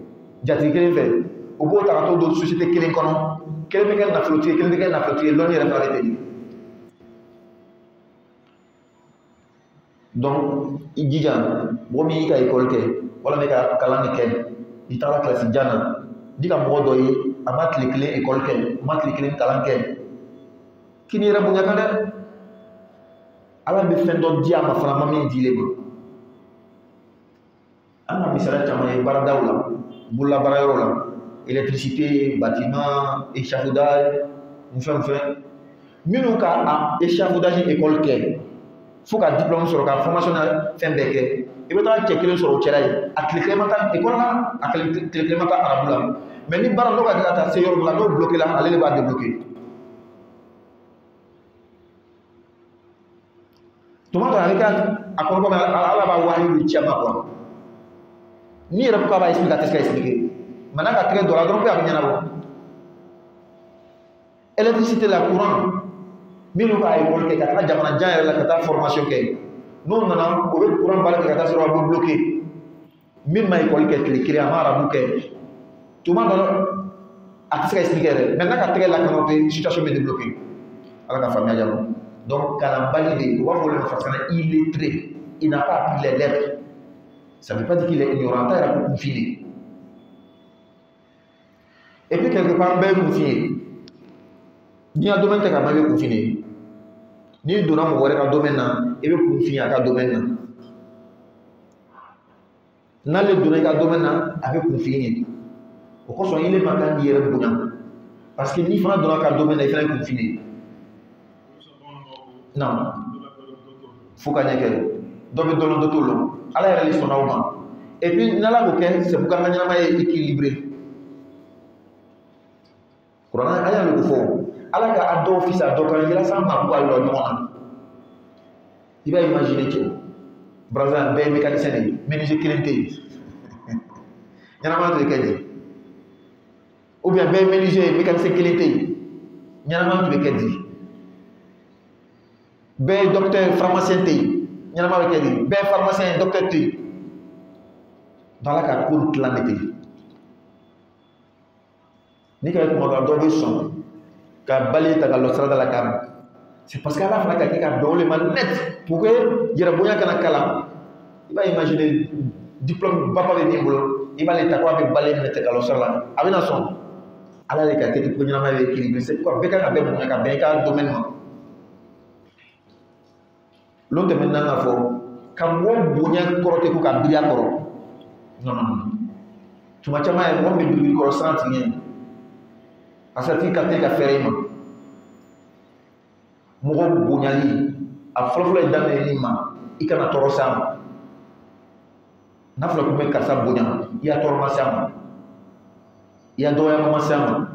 jatigi kelen fɛ o b'o ta ka t'o don société kelen kɔnɔ kelen bɛ kɛ nafolotigi kelen bɛ kɛ nafolotigi ye lɔnni yɛrɛ fana de tɛ donc i jija mɔgɔ min y'i ka école kɛ walima i ka kalan de kɛ i taara kilasi jan na di ka mɔgɔ dɔ ye a ma tile kelen école kɛ a ma tile kelen kalan kɛ k'i ni yɛrɛ bonya kan dɛ ala bɛ fɛn dɔ di a ma fana ma min dilen ma an ka misaliya caman ye baaradaw la bololabaarayɔrɔ la électricité bâtiment échafaudage ni fɛn fɛn minnu ka échafaudage école kɛ fo ka diplôme sɔrɔ ka formation na fɛn bɛɛ kɛ i bɛ taa cɛ kelen sɔrɔ o cɛla ye a tile kelen ma taa école la a tile kelen ma taa arabu la mais ni baara n'o ka kɛ ka taa se yɔrɔ dɔ la n'o bloqué la ale de b'a débloqué tuma dɔ ale ka a kɔrɔbɔ bɛ ala b'a wahidu ci a ma quoi ni yɛrɛ ko k'a b'a expliquer a tɛ se ka expliquer mais n'a ka tɛgɛ dɔ la dɔrɔn ko a bɛ ɲɛnabɔ électricité la courant minnu ka école kɛ ka taa jamana jan yɛrɛ la ka taa formation kɛ n'o nana o bɛ courant baara kɛ ka taa sɔrɔ a bɛ bloqué min ma école kɛ tile kelen a ma arabu kɛ tuma dɔ a tɛ se ka expliquer yɛrɛ mais n'a ka tɛgɛ lakana o tɛ situation bɛ débloqué ala ka faamuya jalo donc kalanbali de u b'a fɔ olu ma faransikan na illettré il n'a pas appris les lettres ça ne veut pas dire qu'il est ignorant ta yɛrɛ ko kunfin de Et puis quelque part, ben confiné. Ni a domaine ka ben confiné. Ni donna mo wore ka domaine na, e be confiné ka domaine na. Na le donna ka domaine na, avec confiné. Au contraire, il est makan di yere bonya. Parce que ni fana donna ka domaine na, il fallait confiné. Non. Faut ka nyeke. Donc dans le tolo. Ala yere li sona o ma. Et puis nala ko ke, c'est pour ka nyama équilibré. Kurana aya le fo. Ala ka ado fils ado kan yira sa ma ko alo nyona. Il va imaginer que Brazil be mécanicien ni menuisier clienté. Yana ma to kedi. Ou bien be menuisier mécanicien clienté. Yana ma to kedi. Be docteur pharmacien té. Yana ma kedi. Be pharmacien docteur té. Dans la carte pour planète. Ni ka ko ma do be son. Ka bali ta ka lo sara la cam. C'est parce qu'à la fin ka ka do le mal net pour que yera bonya kana kala. Il va imaginer diplôme papa be nimbolo. Il va les ta ko be bali net ka lo sara. Abina son. Ala le ka ke ko nyama be équilibre. C'est quoi be ka be bonya ka be ka domaine ma. L'autre maintenant na fo kam wo bonya korote ko ka biya koro. Non. Tuma chama e mo be bibi koro santi ni. Asati ka te ka fere ma. Mogo bonyali a fɔlɔfɔlɔ daminɛ ni ma I kana tɔɔrɔ s'a ma n'a fɔra ko n bɛ karisa bonya I y'a tɔɔrɔ ma s'a ma I y'a dɔgɔyama ma s'a ma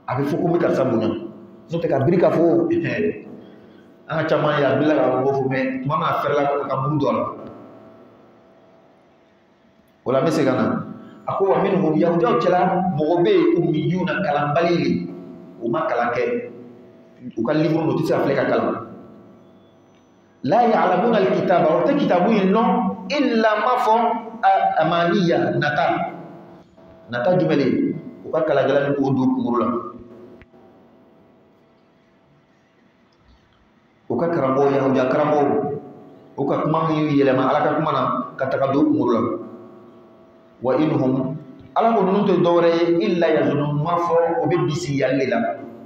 a bɛ fɔ ko n bɛ karisa bonya n'o tɛ ka biri k'a fɔ an ka caman ye a bila ka mɔgɔw fɔ mɛ tuma min a fɛrɛla ka muru don a la o la n bɛ segin ka na a ko wa minhum yahudiyaw cɛla mɔgɔ bɛ yen ummiyuna kalanbali de u ma kalan kɛ u ka livre no tɛ se ka filɛ ka kalan la ya'lamuna alkitaba o tɛ kitabu in lɔn illa ma fɔ amaniya nata jumɛn de u ka kalangɛla ni k'o don kunkolo la u ka karamɔgɔw yahudiya karamɔgɔw u ka kuma min yɛlɛma Ala ka kuma na ka taga don kunkolo la wa inhum Ala ko ninnu tɛ dɔwɛrɛ ye illa yazunun ma fɔ o bɛ bisigiyali de la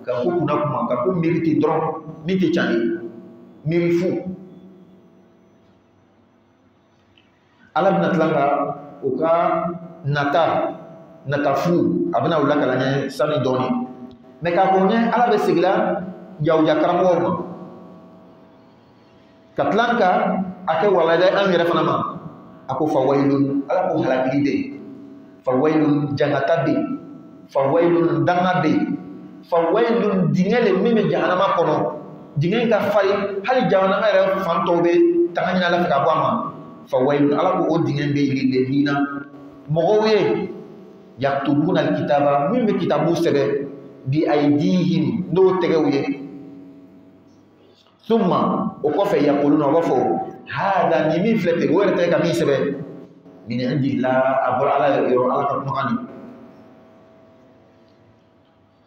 ka ko kunna kuma ka ko miiri ten dɔrɔn min tɛ can ye miiri fu Ala bɛna tila ka o ka nata fu a bɛna o lakala ɲɛ sani dɔɔni mɛ k'a ko ɲɛ Ala bɛ segila yahudiya karamɔgɔw ma ka tila ka a kɛ walada an yɛrɛ fana ma a ko fawailun Ala ko halakili de fawailun jangata bɛ fawailun danga bɛ fawailun dingɛ le min bɛ jahanama kɔnɔ dingɛ in ka farin hali jahanama yɛrɛ fan tɔw bɛ taga ɲini Ala fɛ ka bɔ a ma fawailun Ala ko o dingɛ bɛ lilladina mɔgɔw ye yaktubuna alkitaba min bɛ kitabu sɛbɛn bi aydihim n'o tɛgɛw ye summa o kɔfɛ yaquluna o b'a fɔ hada nin min filɛ ten o yɛrɛ tɛ ka min sɛbɛn min indillah a bɔra Ala yɔrɔ Ala ka kumakan de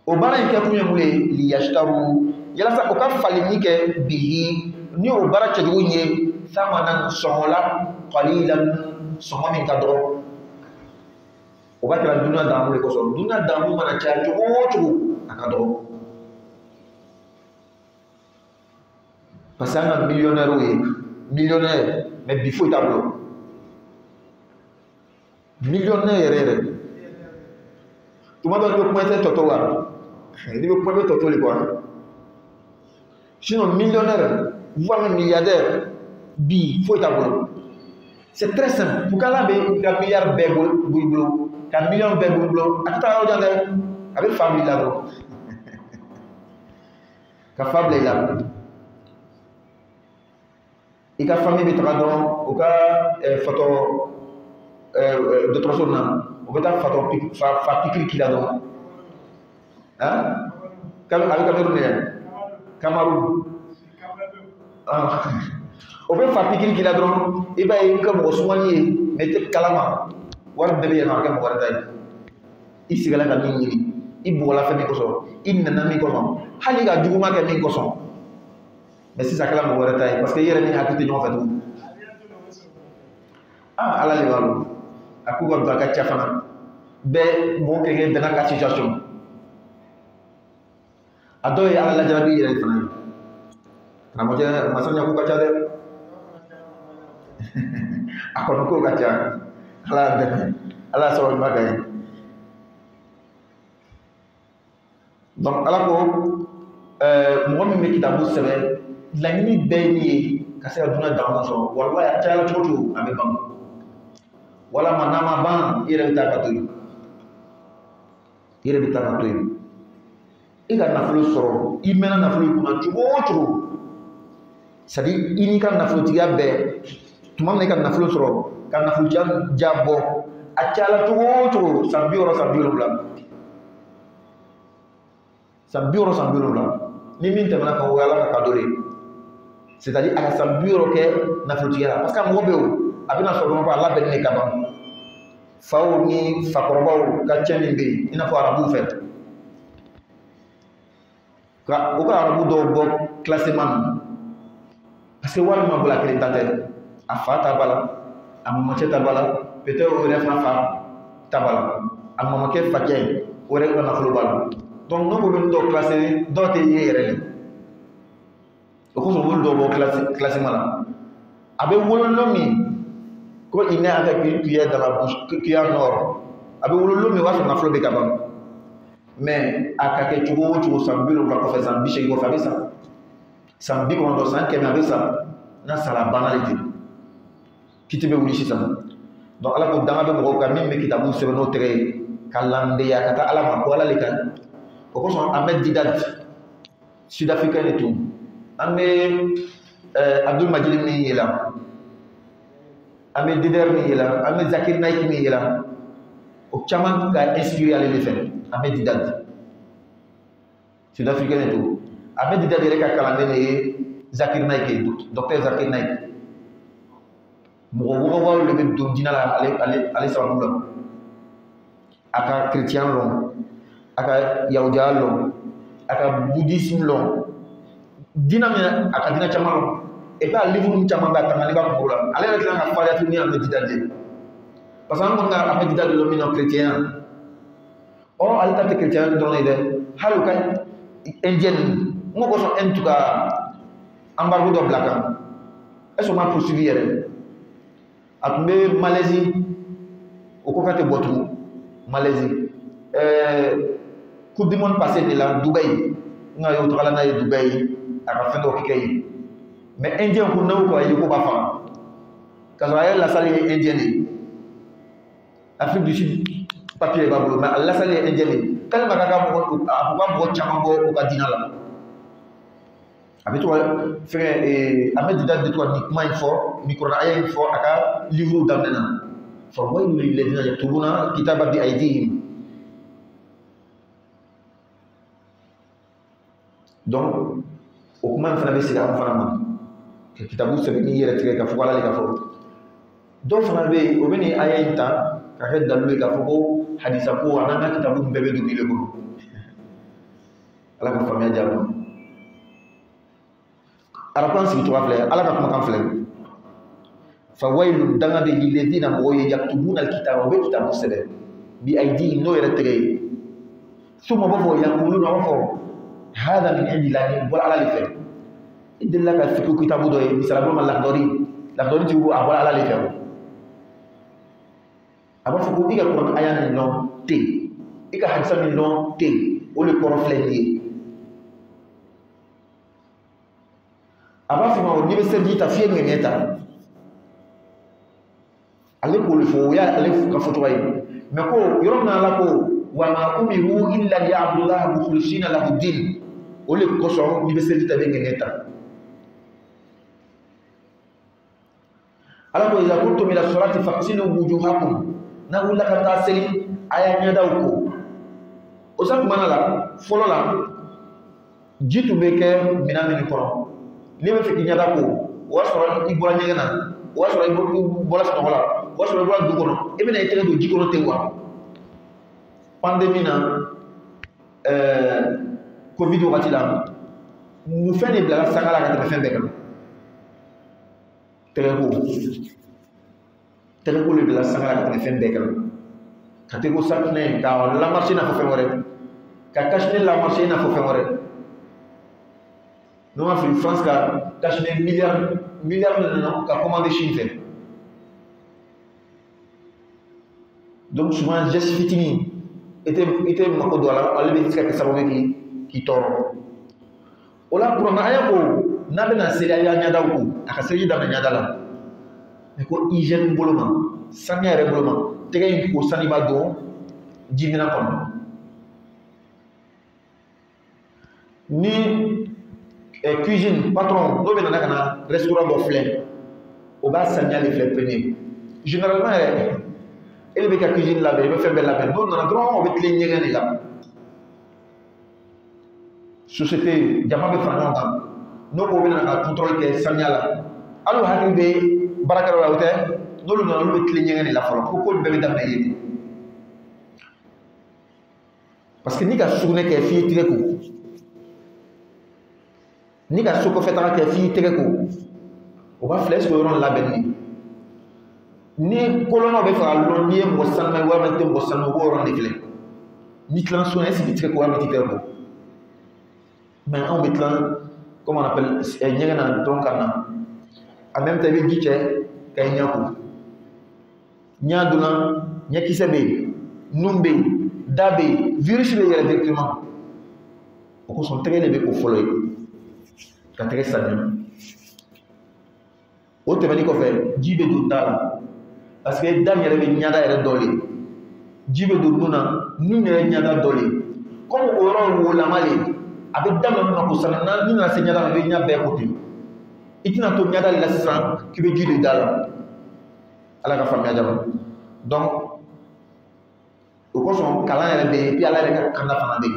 o baara in kɛ kun ye mun ye liyashtaru yalasa o ka falini kɛ bihi ni o baara cɛjugu ye samanan sɔngɔ la qalilan sɔngɔ min ka dɔgɔ o b'a kɛra dunuya daamu de kosɔn dunuya daamu mana caya cogo o cogo a ka dɔgɔ parce que an ka millionnaire ye millionnaire mais bi foyi t'a bolo millionnaire yɛrɛ tuma dɔ i bɛ kuma tɛ tɔtɔ wa n'i bɛ kuma bɛ tɔtɔ de quoi sinon millionnaire voire même milliardaire bi foyi t'a bolo c'est très simple pour qu'Ala bɛ ka milliard bɛɛ b'i bolo ka million bɛɛ b'i bolo a tɛ taa yɔrɔ jan dɛ a bɛ fa bila i la dɔrɔn ka fa bila i la i ka famille bɛ taga dɔrɔn o ka fatɔ dɔgɔtɔrɔso na o bɛ taa fa pikiri k'i la dɔrɔn a bɛ Cameroun de yan Cameroun o bɛ fa pikiri k'i la dɔrɔn i b'a ye i ka mɔgɔ sumani ye mais i tɛ kalama wari bɛɛ bɛ yɛlɛma a kɛ mɔgɔ wɛrɛ ta ye i sigila ka min ɲini i bugɔla fɛn min kosɔn i nana min kosɔn hali ka juguma kɛ min kosɔn mais sisan a kɛra mɔgɔ wɛrɛ ta ye parce que i yɛrɛ ni hakili tɛ ɲɔgɔn fɛ tugun Ala de b'a dɔn a k'u ka don a ka ca fana bɛɛ mɔgɔ kɛ danna ka situation a dɔw ye ala lajarabi yɛrɛ fana ye karamɔgɔcɛ masaɲa ko ka ca dɛ a kɔni ko ka ca ala y'a dɛmɛ ala y'a sɔrɔ ɲuman ka ye donc ala ko mɔgɔ min bɛ kitabu sɛbɛn laɲini bɛɛ ye min ye ka se ka dunan damu sɔrɔ walahi a cayala cogo cogo a bɛ ban walama n'a ma ban i yɛrɛ bɛ taa ka to yen i yɛrɛ bɛ taa ka to yen i ka nafolo sɔrɔ i mɛnna nafolo in kunna cogo o cogo c'est à dire i n'i ka nafolotigiya bɛɛ tuma min na i ka nafolo sɔrɔ ka nafolotigiya bɔ a cayala cogo o cogo san 60 san 70 san 60 san 70 ni min tɛmɛna kan o ye ala ka kadɔ de ye c'est à dire a ka san 60 kɛ nafolotigiya la parce que a mɔgɔ bɛ yen a bɛna sɔrɔ dɔrɔn ko a labɛnnen de ka ban faw ni fakɔrɔbaw ka cɛ min bɛ yen i n'a fɔ arabuw fɛ ka o ka arabu dɔw bɔ classement na parce que wari ma bolo a kelen ta tɛ a fa ta b'a la a mɔmɔcɛ ta b'a la peut-être o yɛrɛ fana fa ta b'a la a mɔmɔkɛ facɛ o yɛrɛ ka nafolo b'a la donc n'o bɛ dɔw classé dɔw tɛ ye yɛrɛ de o kosɔn olu dɔw bɔ classement na a bɛ wololɔ min ko il n'est avec une cuillère dans la bouche cuillère nord a bɛ wololɔ min o b'a sɔrɔ nafolo bɛ ka ban mais a ka kɛ cogo o cogo san 70 kɔfɛ san 80 kɔfɛ a bɛ sa san 90 san 100 a bɛ sa n'a sara banna de ten kiti bɛ wuli sisan donc ala ko danga bɛ mɔgɔw kan min bɛ kitabu sɛbɛn n'o tɛgɛ ye ka landeya ka taa ala ma ko ala le kan o kosɔn an bɛ Didat sud-africain de tun an bɛ Abdul Majid min yela an bɛ Dider min yela an bɛ Zakir Naik min yela o caman ka inspiré ale de fɛ an bɛ Didat sud-africain de tun an bɛ Didat yɛrɛ ka kalanden de ye Zakir Naik ye docteur Zakir Naik mɔgɔ wɔgɔbɔw de bɛ don diinɛ la ale sababu la a ka chrétien lɔn a ka yahudiya lɔn a ka bouddhisme lɔn diinɛ min a ka diinɛ caman lɔn et puis a livre caman bɛ a tangani b'a kunkolo la ale yɛrɛ tila ka farinya tuguni an bɛ Didat de parce que an kɔni ka an bɛ Didat de lɔn min na chrétien ɔ ale ta tɛ chrétien dɔrɔn ye dɛ hali u ka indien n ko kosɔn en tout cas embargo dɔ bila kan est ce que o ma poursuivi yɛrɛ a tun bɛ Malaisie o ko ka tɛ bɔ tugun Malaisie coupe du monde passé de la Dubaï n ka ye o tagala n'a ye Dubaï a ka fɛn dɔw kɛ yen mais indien ko n'o ko ayi ko b'a faga k'a sɔrɔ a yɛrɛ lasali ye indien de ye Afrique du Sud papier b'a bolo mais a lasali ye indien de ye tellement k'a ka mɔgɔ caman bɔ o ka diinɛ la a bɛ to ka fɛngɛ an bɛ Didat de to ka nin kuma in fɔ nin kuranɛ aya in fɔ a ka livre daminɛ na fawailun lilladhina yaktubuna kitaba bi aydihim donc o kuma in fana bɛ sigi an fana ma ka kitabu sɛbɛn n'i yɛrɛ tigɛ ka fɔ ko ala de ka fɔ dɔw fana bɛ yen o bɛ nin aya in ta ka kɛ dalilu ye k'a fɔ ko hadisa ko a n'an ka kitabu bɛɛ bɛ dugu de bolo ala ka faamuya diya ma arabukan sigi cogoya filɛ ala ka kumakan filɛ fawailun danga de lilladhina mɔgɔw ye yaktubuna alkitaba o bɛ kitabu sɛbɛn bi aydihim n'o yɛrɛ tɛgɛ ye suma b'a fɔ yaquluna a b'a fɔ hada min indillahi bɔra ala de fɛ i delila ka fiqhu kitabu dɔ ye misalabolo ma lakdɔri ti ko a bɔra ala de fɛ a b'a fɔ ko i ka kuranɛ aya nin dɔn ten i ka hadisa min dɔn ten o de kɔrɔ filɛ nin ye a b'a fɔ ma n'i bɛ seliji ta f'i ye ŋɛɲɛ ta ale k'o de fɔ o y'ale ka fɔ cogo ye mais ko yɔrɔ min na ala ko wa ma umiru illa liya'budullaha mukhlisina lahu din o de kosɔn n'i bɛ seliji ta i bɛ ŋɛɲɛ ta ala ko iza kuntum ila salati faghsilu wujuhakum n'a wulila ka taa seli a y'a ɲɛdaw ko o sa tuma la fɔlɔ la ji tun bɛ kɛ minɛn min kɔnɔ n'i bɛ fɛ k'i ɲɛda ko o y'a sɔrɔ i bɔra ɲɛgɛn na o y'a sɔrɔ i bɔra sunɔgɔ la o y'a sɔrɔ i bɔra du kɔnɔ i bɛna i tɛgɛ don ji kɔnɔ ten wa pandémie na covid wagati la mun fɛn de bilala sanga la ka tɛmɛ fɛn bɛɛ kan tɛgɛko de bilala sanga la ka tɛmɛ fɛn bɛɛ kan ka tɛgɛko safunɛ ka lamarcher i n'a fɔ fɛn wɛrɛ ka cache-nez lamarcher i n'a fɔ fɛn wɛrɛ Nous avons fait France qui a acheté milliards de qui a commandé Chine fait. Donc souvent geste fitini était mako dola ale be tsaka sababu ki toro. Ola pour na aya ko na be na seri aya nyada ko aka seri da nyada la. Mais ko hygiène boloma sanya re boloma tege ko sani ba do jimina kono. Ni cuisine patron no be na kana restaurant do fleur o ba sanya les fleurs premier généralement elle be ka cuisine là be faire belle la peine non grand on be clean nyengani là société jama be fana ngam no ko be na ka contrôle ke sanya la alu hakki be barakara la wote no lu na lu be clean nyengani la folo ko be dam na yedi parce que ni ka sourné ke fi tire ko ni ka soko fetara ke fi tire ko o ba flèche ko ron la benni ni kolono be fa lo ni mo sanma wa mate mo sanma wo ron ni fle ni clan so est bi tire ko wa mate ko mais on met clan comment on appelle nyengana donc kana en même temps be giche kay nyako nyaduna nyakisebe numbe dabe virus be yere directement o ko son très levé ko foloy ka très sadem o tebani ko fe jibe do dala parce que dam yere be nyada yere dole jibe do nuna nun yere nyada dole comme o ron wo la male avec dam na ko sanana ni na se nyada be nya be ko ti itina to nyada la san ki be jibe dala ala ka famia jaba donc o ko son kala yere be pi ala yere ka kanda fana be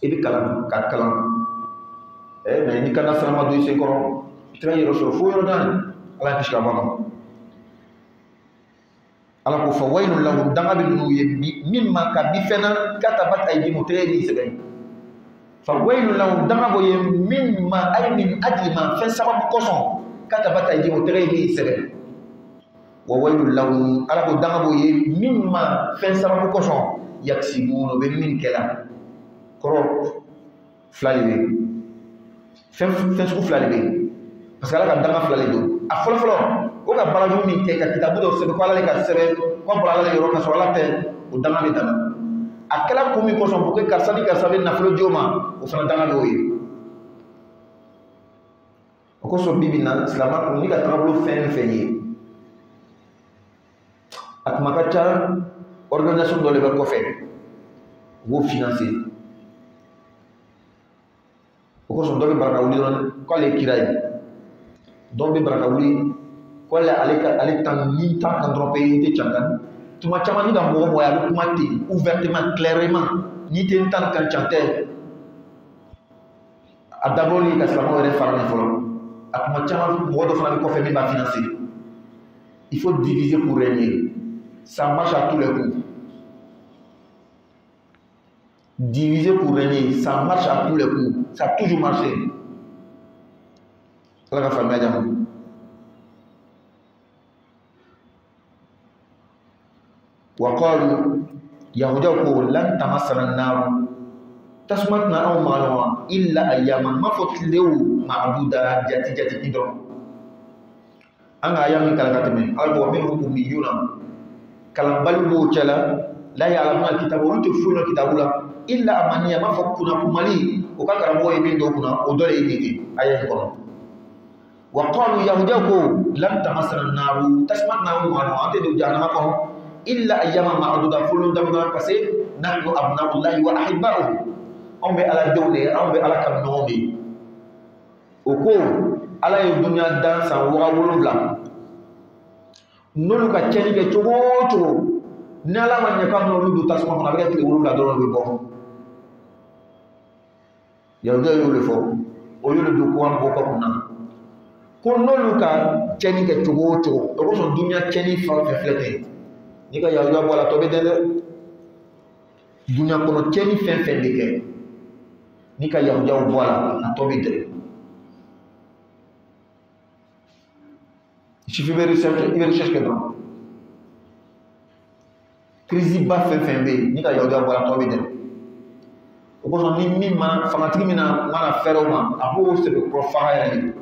e be kala ka kala mais ni kanda sama do se ko très yoro fo yoro dan ala kishka bana ala ko fa waylun lahum dangabil nu mimma ka bifena katabat aydimu treni sebe fa waylun lahum dangabo ye mimma ay min ajli ma fa sabab koson katabat aydimu treni sebe wa waylun lahum ala ko dangabo ye mimma fa sabab koson yaksibuno be min kala koro flalibe fa su flalibe parce que ala ka danga flalibe do a folo folo o ka baraju min kɛ ka kitabu dɔ sɛbɛn ko ala ka sɛbɛn ko bɔra ala yɔrɔ ka sɔrɔ ala tɛ o danga de dana a kɛla kun min kɔsɔn pour que karisa ni karisa bɛ nafolo di o ma o fana danga b'o ye o kosɔn bi bi na silamɛ kun ni ka tagabolo fɛn fɛn ye a tuma ka ca organisation dɔ de bɛ kɔfɛ u b'o financer o kosɔn dɔ bɛ baraka wuli dɔrɔn k'ale ye kira ye dɔw bɛ baraka wuli kole ale tan ni tan kan dɔrɔn pe te cankan tuma caman ni ka mɔgɔ mɔgɔ a bɛ kuma ten ouvertement clairement ni te tan kan cantɛ a dabɔli ka silamɛw yɛrɛ fara ni fɔlɔ a tuma caman mɔgɔ dɔ fana bɛ kɔfɛ min b'a financer il faut diviser pour régner ça marche à tous les coups diviser pour régner ça marche à tous les coups ça a toujours marché ala ka faamuya jama وقالوا يهودكم لن تمسنا النار تسمتنا أو مالوا إلا أياما ما فتلوا معبودا جاتي جاتي كدر أنا أيام كالكاتمين ألقوا منهم أميون كلام بلبو جلا لا يعلمون الكتاب ويتفون الكتاب إلا أمانيا ما فكنا كمالي وكان ربوا يمين دوكنا ودول يميني أيام كنا وقالوا يهودكم لن تمسنا النار تسمتنا أو مالوا أنت دو جانما illa ayyama ma'duda fulun damna passé nahnu abna'ullahi wa ahibba'uhu on be ala dawle on be ala kam nomi o ko ala ye dunya dan san wa wolonvla nolu ka ceni ke cogo nala man ne kam nolu du tasma na be ke wolonvla do be bo ya do yo le fo o yo le du ko am bo ko na ko nolu ka ceni ke cogo o ko so dunya ceni fa flete ni ka yahuda bɔ la tɔ bɛ dɛ dɛ dunya kɔnɔ cɛni fɛn fɛn bɛ kɛ ni ka yahudaw bɔ la a tɔ bɛ dɛ il suffit de recherche kɛ dɔrɔn crise ba fɛn fɛn bɛ yen ni ka yahudaw bɔ la a tɔ bɛ dɛ o kosɔn ni min ma fangatigi min mana fɛrɛ o ma a b'o sɛbɛkɔrɔ faga yɛrɛ de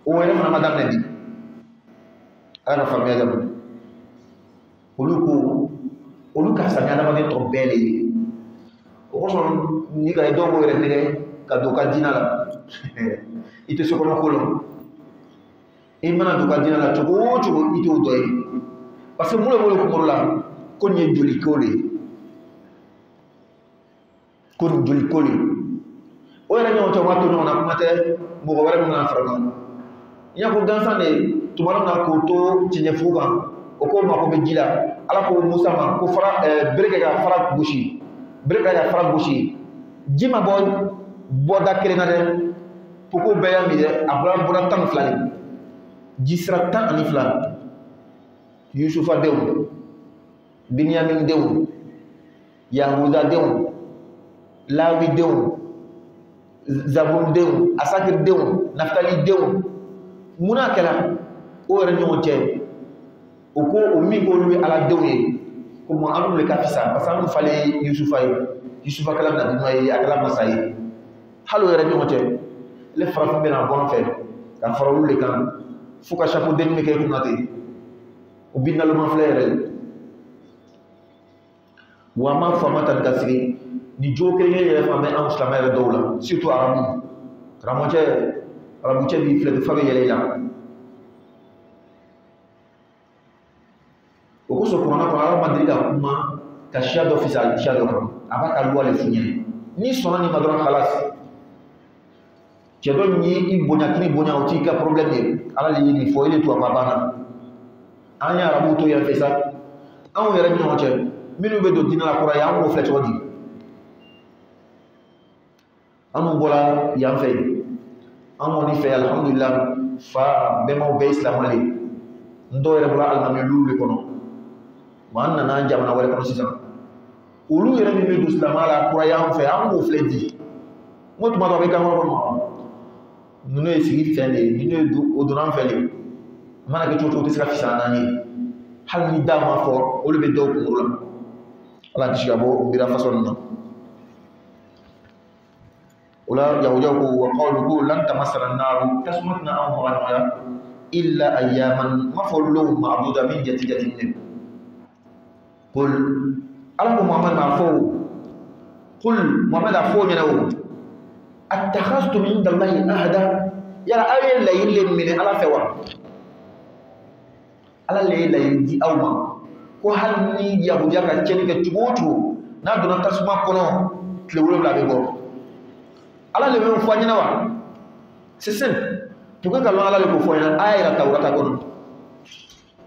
o yɛrɛ fana ma daminɛ bi ala ka faamuya dɛ olu ka sani adamaden tɔ bɛɛ le ye o kosɔn ni ka dɔw b'o yɛrɛ nɛgɛ ka don ka diinɛ la i tɛ sokɔnɔ ko la i mana don ka diinɛ la cogo o cogo i t'o dɔ ye parce que mun de b'olu kunkolo la ko nin ye joli ko de ye ko nin joli ko de ye o yɛrɛ ɲɔgɔn cɛ o ma to ɲɔgɔn na kuma tɛ mɔgɔ wɛrɛ min kana fara kan i y'a fɔ gansan de tuma dɔ la k'o to cɛncɛnfugu kan o ko mako bɛ ji la ala ko musa ma ko bere kɛ ka fara gosi bere kɛ ka fara gosi ji ma bɔda kelen na dɛ ko ko bɛɛ y'a min dɛ a bɔra 12 de ji sira 12 yusufa denw binyamin denw yahuda denw lawi denw zabun denw asakir denw naftali denw munna kɛra o yɛrɛ ɲɔgɔn cɛ o ko o min k'olu ye ala denw ye ko mo anu le ka fisa parce que anu falen yusufa ye yusufa kɛla nabiɲuman ye a kɛla masa ye hali o yɛrɛ ɲɔgɔn cɛ le farafin bɛna bɔ an fɛ ka fara olu le kan fo ka chapeau denni bɛ kɛ i kunna ten o bi naloma filɛ yɛrɛ wa ma fama tan ka sigi ni jo kelen yɛrɛ fan bɛ anw silamɛ yɛrɛ dɔw la surtout arabu cɛ b'i filɛ fa bɛ yɛlɛ i la o kosɔn kuranna kɔnɔ ala ma deli ka kuma ka siya dɔ fisa siya dɔ kan a b'a ka luwa le f'u ɲɛna ni sɔnna nin ma dɔrɔn halas cɛ dɔ ye i bonya kini bonya o t'i ka problème ye ala de ye nin fɔ e de to a ma banna an ye arabu to yan fɛ sa anw yɛrɛ ɲɔgɔn cɛ minnu bɛ don diinɛ la kura ye an b'o filɛ cogo di anw bɔra yan fɛ an kɔni fɛ alhamdulillah fa bɛnbaw bɛɛ silamɛ le n dɔw yɛrɛ bɔra alimami lu de kɔnɔ wa an nana jamana wɛrɛ kɔnɔ sisan olu yɛrɛ min bɛ don silamɛya la kura ye an fɛ an b'o filɛ di n ko tuma dɔ a bɛ kan kɔnɔ ma ninnu ye sigi fɛn de ye ninnu ye o donna an fɛ de a mana kɛ cogo cogo o tɛ se ka fisa n'an ye hali ni da ma fɔ olu bɛ dɔw kunkolo la ala kisi ka bɔ o bira façon ninnu na o la yahudiyaw ko wa qalu ko lan tamassana an-nar tasuma tɛna anw faga ɲɔgɔnya illa ayyaman ma fɔ lɔw ma'duda min jati ne qul ala ko muhammad ma fɔ qul muhammad a fɔ ɲɛna o attakhaztum inda allahi ahada yala aw ye layiru le minɛ ala fɛ wa ala le ye layiru di aw ma ko hali ni yahudiya ka cɛnni kɛ cogo o cogo n'a donna tasuma kɔnɔ tile 7 bɛ bɔ ala le bɛ fɔ ɲɛna wa c'est simple pour que ka lɔn ala le ko fɔ ɲɛna a yɛrɛ tawurata kɔnɔ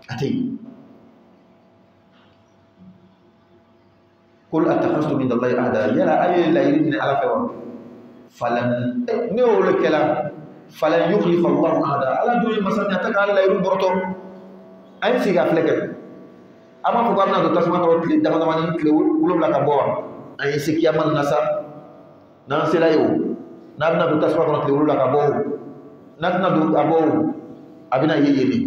a tɛ yen qul attakhaztum inda allahi ahada yala aw ye layiru minɛ ala fɛ wa falan ne y'olu kɛla falan yukhlifa allahu ahada ala dun ye masa min a tɛ ka layiru bɔrɔtɔ a ye sigi ka filɛ kɛ a b'a fɔ k'a bɛna don tasuma kɔrɔ tile dama dama ni tile 7 ka bɔ wa an ye se kiyama na sa n'an sera ye o n'a bɛna don tasuma kɔrɔ tile 7 ka bɔ o n'a tɛna don a bɔ o a bɛna ye yen de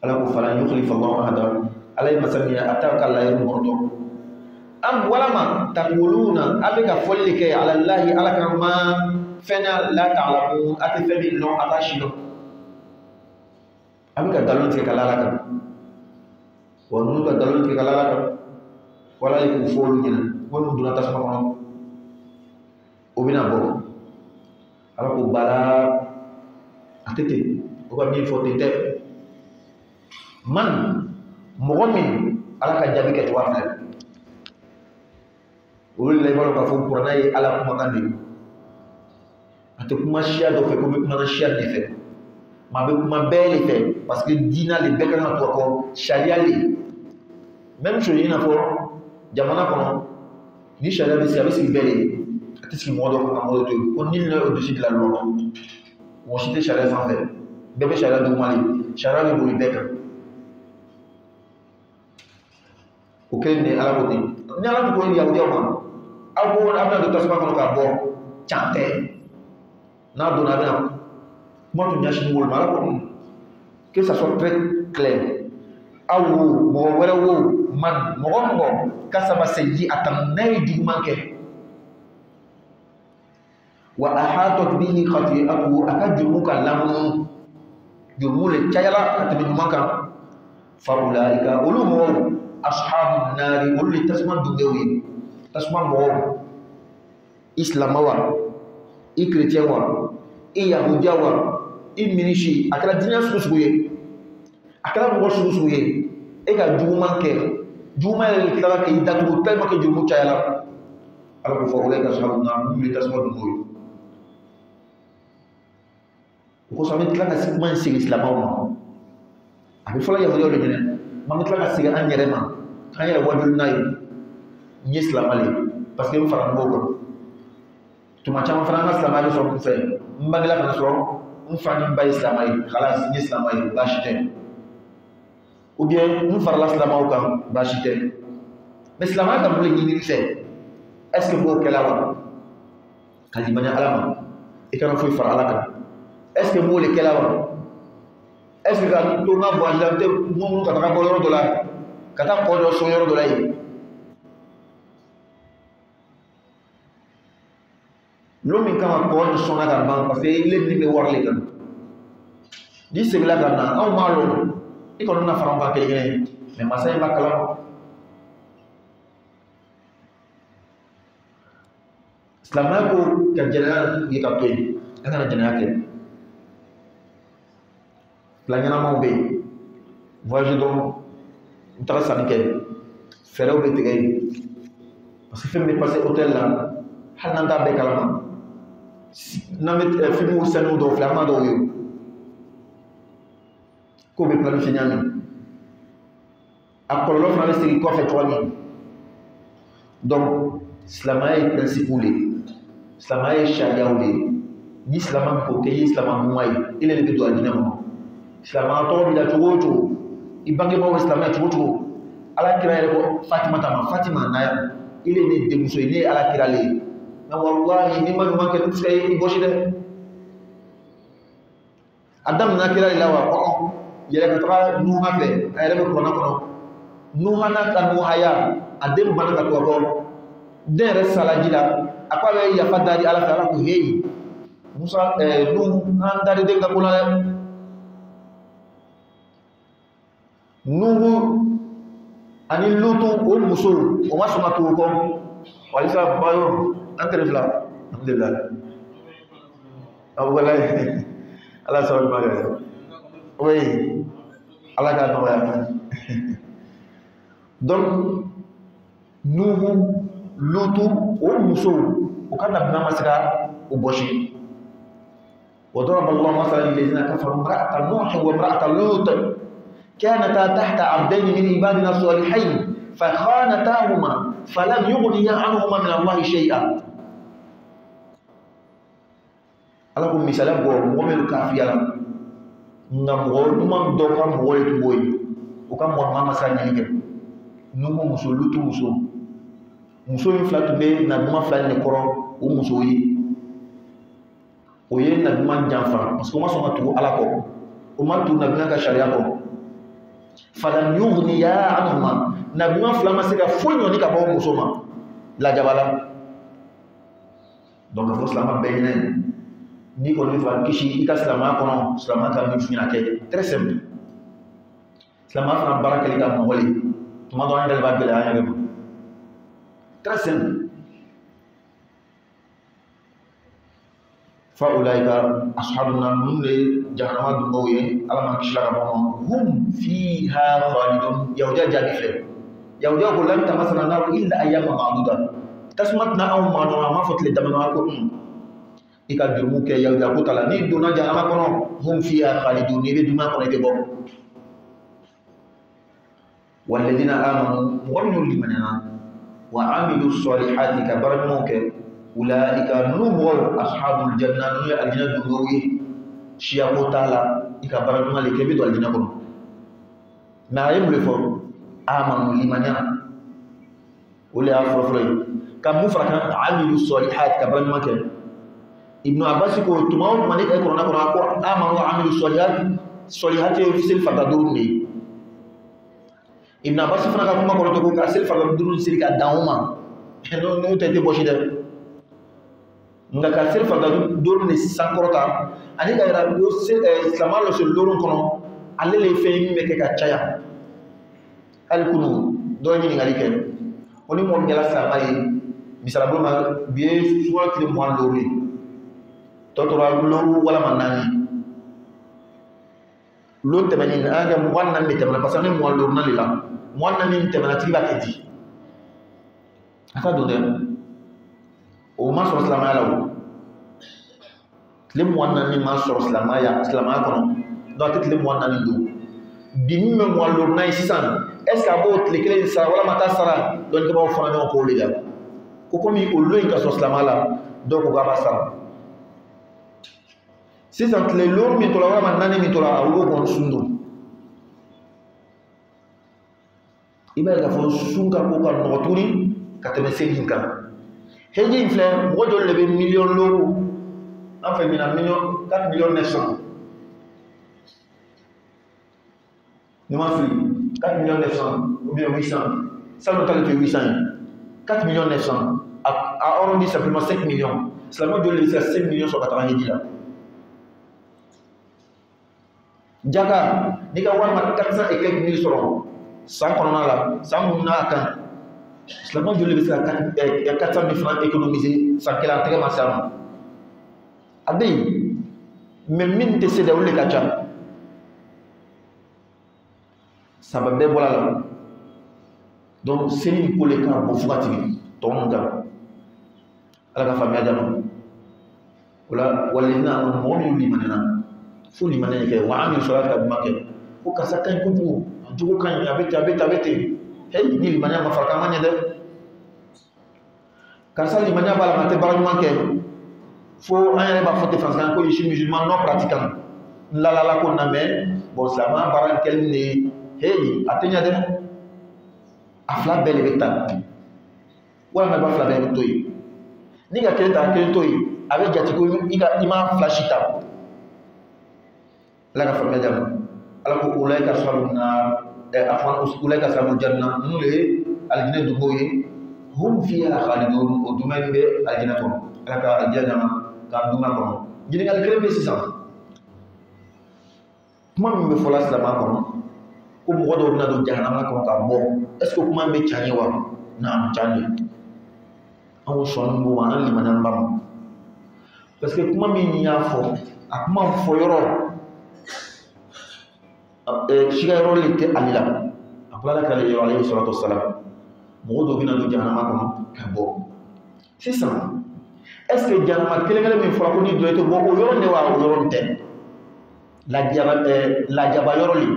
ala ko falan yukhlifa allahu ahada ala ye masa min ye a tɛ ka layiru bɔrɔtɔ am walama taquluna a bɛ ka fɔli kɛ ala lahi ala kan ma fɛn la ta'lamu a tɛ fɛn min lɔn a t'a si lɔn a bɛ ka nkalon tigɛ ka la ala kan wa ninnu ka nkalon tigɛ ka la ala kan wala ye k'u fɔ olu ɲɛna ko n'u donna tasuma kɔnɔ o bɛna bɔ ala ko bala a tɛ ten o ka min fɔ ten tɛ man mɔgɔ min ala ka jaabi kɛ cogoya filɛ olu la i b'a dɔn k'a fɔ kuranɛ ye ala kumakan de ye a tɛ kuma siya dɔ fɛ ko bɛ kuma siya de fɛ ma bɛ kuma bɛɛ de fɛ parce que diinɛ de bɛɛ kan ka to a kɔ sariya de même chose i n'a fɔ jamana kɔnɔ ni sariya bɛ sigi a bɛ sigi bɛɛ de ye a tɛ sigi mɔgɔ dɔ kan ka mɔgɔ dɔ to yen ko ni ne ye au-dessus de la loi mɔgɔ si tɛ sariya sanfɛ bɛɛ bɛ sariya duguma de sariya bɛ boli bɛɛ kan o kelen de ye ala ko ten ni ala tɛ ko yahudiyaw ma aw ko a bɛna don tasuma kɔnɔ ka bɔ can tɛ n'a donna a bɛna kuma tun ɲɛsin wolo ma ala ko que ça soit très clair aw wo mɔgɔ wɛrɛ wo man mɔgɔ mɔgɔ kasaba sayyi'atan nay jumanke wa ahatat bihi khati'atuhu akajumuka lamu jumule chayala katbi jumaka fa ulaika ulumu ashabun nari ulli tasman dungewi tasman bo islamawa i chrétien wa i yahudiya wa i minishi akala dinya susuye akala mo susuye e ka jumanke juma le kala ke datu tellement que jumu chayala ala ko fa ulaika ashabun nar ulli tasman dungewi ko sabe tila ka sigman sigi islamawa abi fala yahudiya le jene ma tila ka sigi an yere ma kan yere wajul nay ni islamale parce que fara ngogo tuma chama fara na islamale so ko fe mbagila kana so mfani bay islamale khalas ni islamale bashite ou bien nous fara la islamaw kan bashite mais islamale kam le ni fe est-ce que bo kala wa kalimanya alama e kana fo fara alaka est-ce que mo le kala wa est-ce que ka to na voyage te mo ka ta ko yoro dola kata ko do so yoro dola yi lomi kama ko do so na ga ban parce que le ni be warle kan di se la kana aw malo e ko na faram ba ke ngene mais masay ba kala islamako ka general yi ka toy kana general ke la ñana mo be voyage donc ntara sanike fere be tegay parce que film passé hôtel là hananda be kalama namet film sanu do flama do yo ko be planifié ñami akolo na resti ko fait toani donc islamae principule islamae sharia ule ni islam ko ke islam moy ile le do adina mo islam to bi da tugoto ibange mo islam ya tugoto ala kira ile ko fatima na ile ne de muso ile ala kira le na wallahi ni man man ke tsay boshi de adam na kira ile wa ko yele ka tra nu ha fe ay le ko na ko nu hana ka nu haya adem bana ka ko de resalajila akwa we ya fadari ala kala ko heyi musa nu han dari de ka kula nuhu ani lutu o muso o ma soma to ko walisa bayo entre fla alhamdulillah awala ala sawl baga oui ala ka no ya donc nuhu lutu o muso o kana bna masira o boshi وضرب الله مثلا للذين كفروا امرأة نوح وامرأة لوط كانتا تحت عبدين من عبادنا الصالحين فخانتاهما فلم يغنيا عنهما من الله شيئا alakum misalam bo momel kafiyala ngam wol dum do kam wol to boy o kam mon mama sa nyike numu muso lutu muso yi flatu be na duma flan ne koro o muso yi o ye na duma janfa parce que ma so matu ala ko o matu na bina ka sharia ko falam yughniya anhuma na duma flama se ka fonyo ni ka ba muso ma la jabala donc faut slama benen ni ko ni fa kishi ika slama kono slama ka mi fina ke très simple slama fa baraka li ka mo wali tuma do andal ba bela ya très simple fa ulaika ashabun nar mun le jahannama du moye alama kishla ka mo hum fiha khalidun yawja jadifle yawja ko lam tamasana nar illa ayyama ma'duda tasmat na aw ma no ma fotle damana ko ika jumu ke yawja ko tala ni duna jahannama kono hum fiha khalidun ni be duma ko ne bo walladina amanu wa limanana wa amilu salihati kabarmuke ulaika nubu ashabul janna nu aljannatu gowi shiya ko tala ika barama le kebe do aljanna ko na yemle fo amanu limana wala afrofrey kam mufraka amilu salihat ka barama ke ibn abbas ko tumaw manik ay korona ko amanu wa amilu salihat salihati fi sil fatadurni Ibn Abbas fana ka kuma kɔrɔtɔ ko ka seli farida duuru siri ka dan o ma n'o tɛ bɔsi dɛ nka ka seli farida duuru ni san kɔrɔta ani ka yira ko silamɛ lɔ seli duuru kɔnɔ ale le fɛn min bɛ kɛ ka caya hali kunu dɔ ye ɲininkali kɛ ko ni mɔgɔ min kɛra silamɛ ye misalabolo ma bi ye sunkalo tile 25 ye tɔ tora lɔru walama 4 lon tɛmɛnen an kɛ 24 de tɛmɛna parce que an bɛ 24 de la 24 tɛmɛna tigi b'a kɛ di a ka don dɛ o ma sɔrɔ silamɛya la o tile 24 ma sɔrɔ silamɛya kɔnɔ donc a tɛ tile 24 don bi min bɛ 24 ye sisan est ce que a b'o tile kelen in sara walama t'a sara dɔnnikɛbaaw fara ɲɔgɔn k'o le la ko komi o lon in ka sɔrɔ silamɛya la dɔw ko k'a b'a sara sisan tile lon min tora walama 4 min tora a y'o kɔni sun don i b'a ye k'a fɔ sun ka ko ka nɔgɔ tuguni ka tɛmɛ seli in kan heji in filɛ mɔgɔ joli de bɛ miliyɔn loro an fɛ ɲina 4 millions 900 ni ma fili 4 millions 900 ou bien 800 salon tali fait 800 4 millions 900 a arrondi simplement 5 millions silamɛ joli de bɛ se ka 5 millions sɔrɔ ka taga heji la jaka ni ka walima 400 et quelques mille sɔrɔ san kɔnɔna la san mun n'a kan silamɛ joli bɛ se ka 400 000 francs économiser san kelen a tɛgɛ ma s'a ma a bɛ yen mais min tɛ se dɛ olu de ka ca saba bɛɛ bɔra la donc seli in ko le kan bɔ fo ka tigɛ tɔ mun kan ala ka faamuya d'a ma o la walina mɔgɔ min limaniyana fo limaniya kɛ wa an bɛ sɔrɔ ka ɲuman kɛ ko karisa ka ɲi kojugu a jogo ka ɲi a bɛ ten a bɛ ten a bɛ ten hey ni limaniya ma fara k'an ma ɲɛ dɛ karisa limaniya b'a la a tɛ baara ɲuman kɛ fo an yɛrɛ b'a fɔ ten faransikan ko je suis musulman non pratiquant n lalala ko na mais bon silamɛya baara kɛli de hey a tɛ ɲɛ dɛ a fila bɛɛ de bɛ ta walima i b'a fila bɛɛ bɛ to yen ni ka kelen ta ka kelen to yen a bɛ jate ko i ma fila si ta ala ka faamuya d'a ma ala ko ulaika ashabun nar ulaika ashabul janna ninnu de ye alijinɛ donbaw ye hum fiha khalidun o duma min bɛ alijinɛ kɔnɔ ala ka alijinɛ d'an ma k'an duma kɔnɔ ɲininkali kelen bɛ sisan kuma min bɛ fɔla silamɛya kɔnɔ ko mɔgɔ dɔw bɛna don jahanama kɔnɔ ka bɔ est ce que kuma bɛ tiɲɛ ye wa naam tiɲɛ ye anw sɔnni b'o ma an limaniya ba ma parce que kuma min y'a fɔ a kuma fɔ yɔrɔ siga yɔrɔ le tɛ ale la a ko ala k'ale yɔrɔ ale salatu wasalam mɔgɔ dɔw bɛna don jahanama kɔnɔ ka bɔ sisan est ce que jahanama kelen kelen min fɔra ko ni dɔ ye tɛ bɔ o yɔrɔ de wa o yɔrɔ tɛ lajaba yɔrɔ le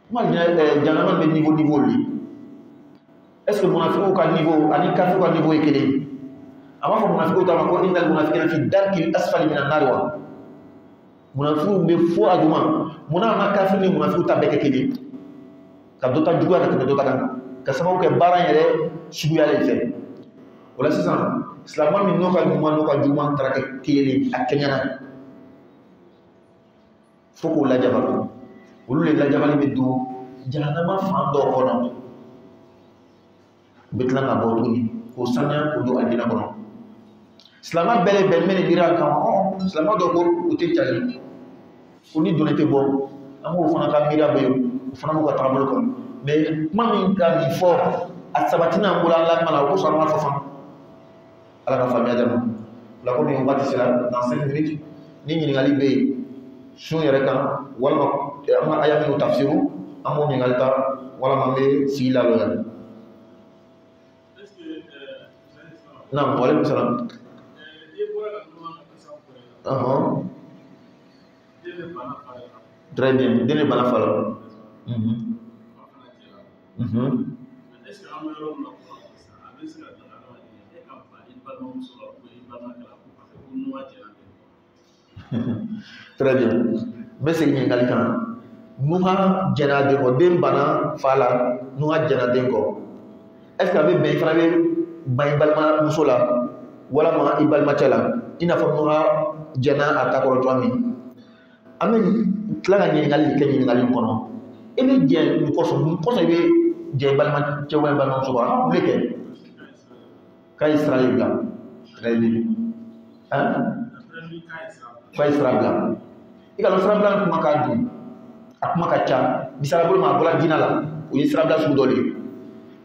kuma jahanama bɛ niveau le est ce que munafiqu ka niveau ani kafiru ka niveau ye kelen a b'a fɔ munafiqu ta ma ko innal munafiqina fi darkil asfali minan nar wa munafiqu bɛ fo a duma munna an ka kafiru ni munafiqu ta bɛɛ kɛ kelen ka dɔ ta juguya ka tɛmɛ dɔ ta kan ka sababu kɛ baara yɛrɛ suguya le fɛ o la sisan silamɛ min n'o ka ɲuman n'o ka juguman taara kɛ kelen a kɛɲɛna fo k'o lajaba olu le lajabali bɛ don jahanama fan dɔ kɔnɔ u bɛ tila ka bɔ tuguni k'o saniya k'o don alijinɛ kɔnɔ silamɛ bɛɛ le bɛn mɛ nin dira a kama silamɛ dɔ ko o tɛ jali ko ni donni tɛ bɔ an b'o fana ka miiriya bɛ yen o fana b'u ka taabolo kɔnɔ mais kuma min ka nin fɔ a sabati n'an bolo an lamɛn la o ko sɔrɔ an b'a fɔ fana ala ka faamuya d'a ma o la komi waati sera dans 5 minutes ni ɲininkali bɛ yen sun yɛrɛ kan walima an ka aya minnu tafsiru an b'o ɲininkali ta walima an bɛ sigi la lɔ yan naam waaleykum salaam très bien den de bana fa la très bien n bɛ segin ɲininkali kan n'u ka jɛna den kɔ den bana fa la n'u ka jɛna den kɔ est ce que a bɛ bɛn i fana bɛ ban i balimamuso la walama i balimacɛ la i n'a fɔ n'u ka jɛna a ta kɔrɔ cogoya min an bɛ tila ka ɲininkali kɛ ɲininkali kɔnɔ e bɛ jɛ nin kɔsɔn i bɛ jɛ i balima cɛ wɛrɛ balimamuso kɔ a ka kule kɛ k'a ye sira de bila très bien k'a ye sira bila i ka dɔn sira bila kuma ka dun a kuma ka ca misaliya bolo ma a bɔra diinɛ la o ye sira bila sugu dɔ de ye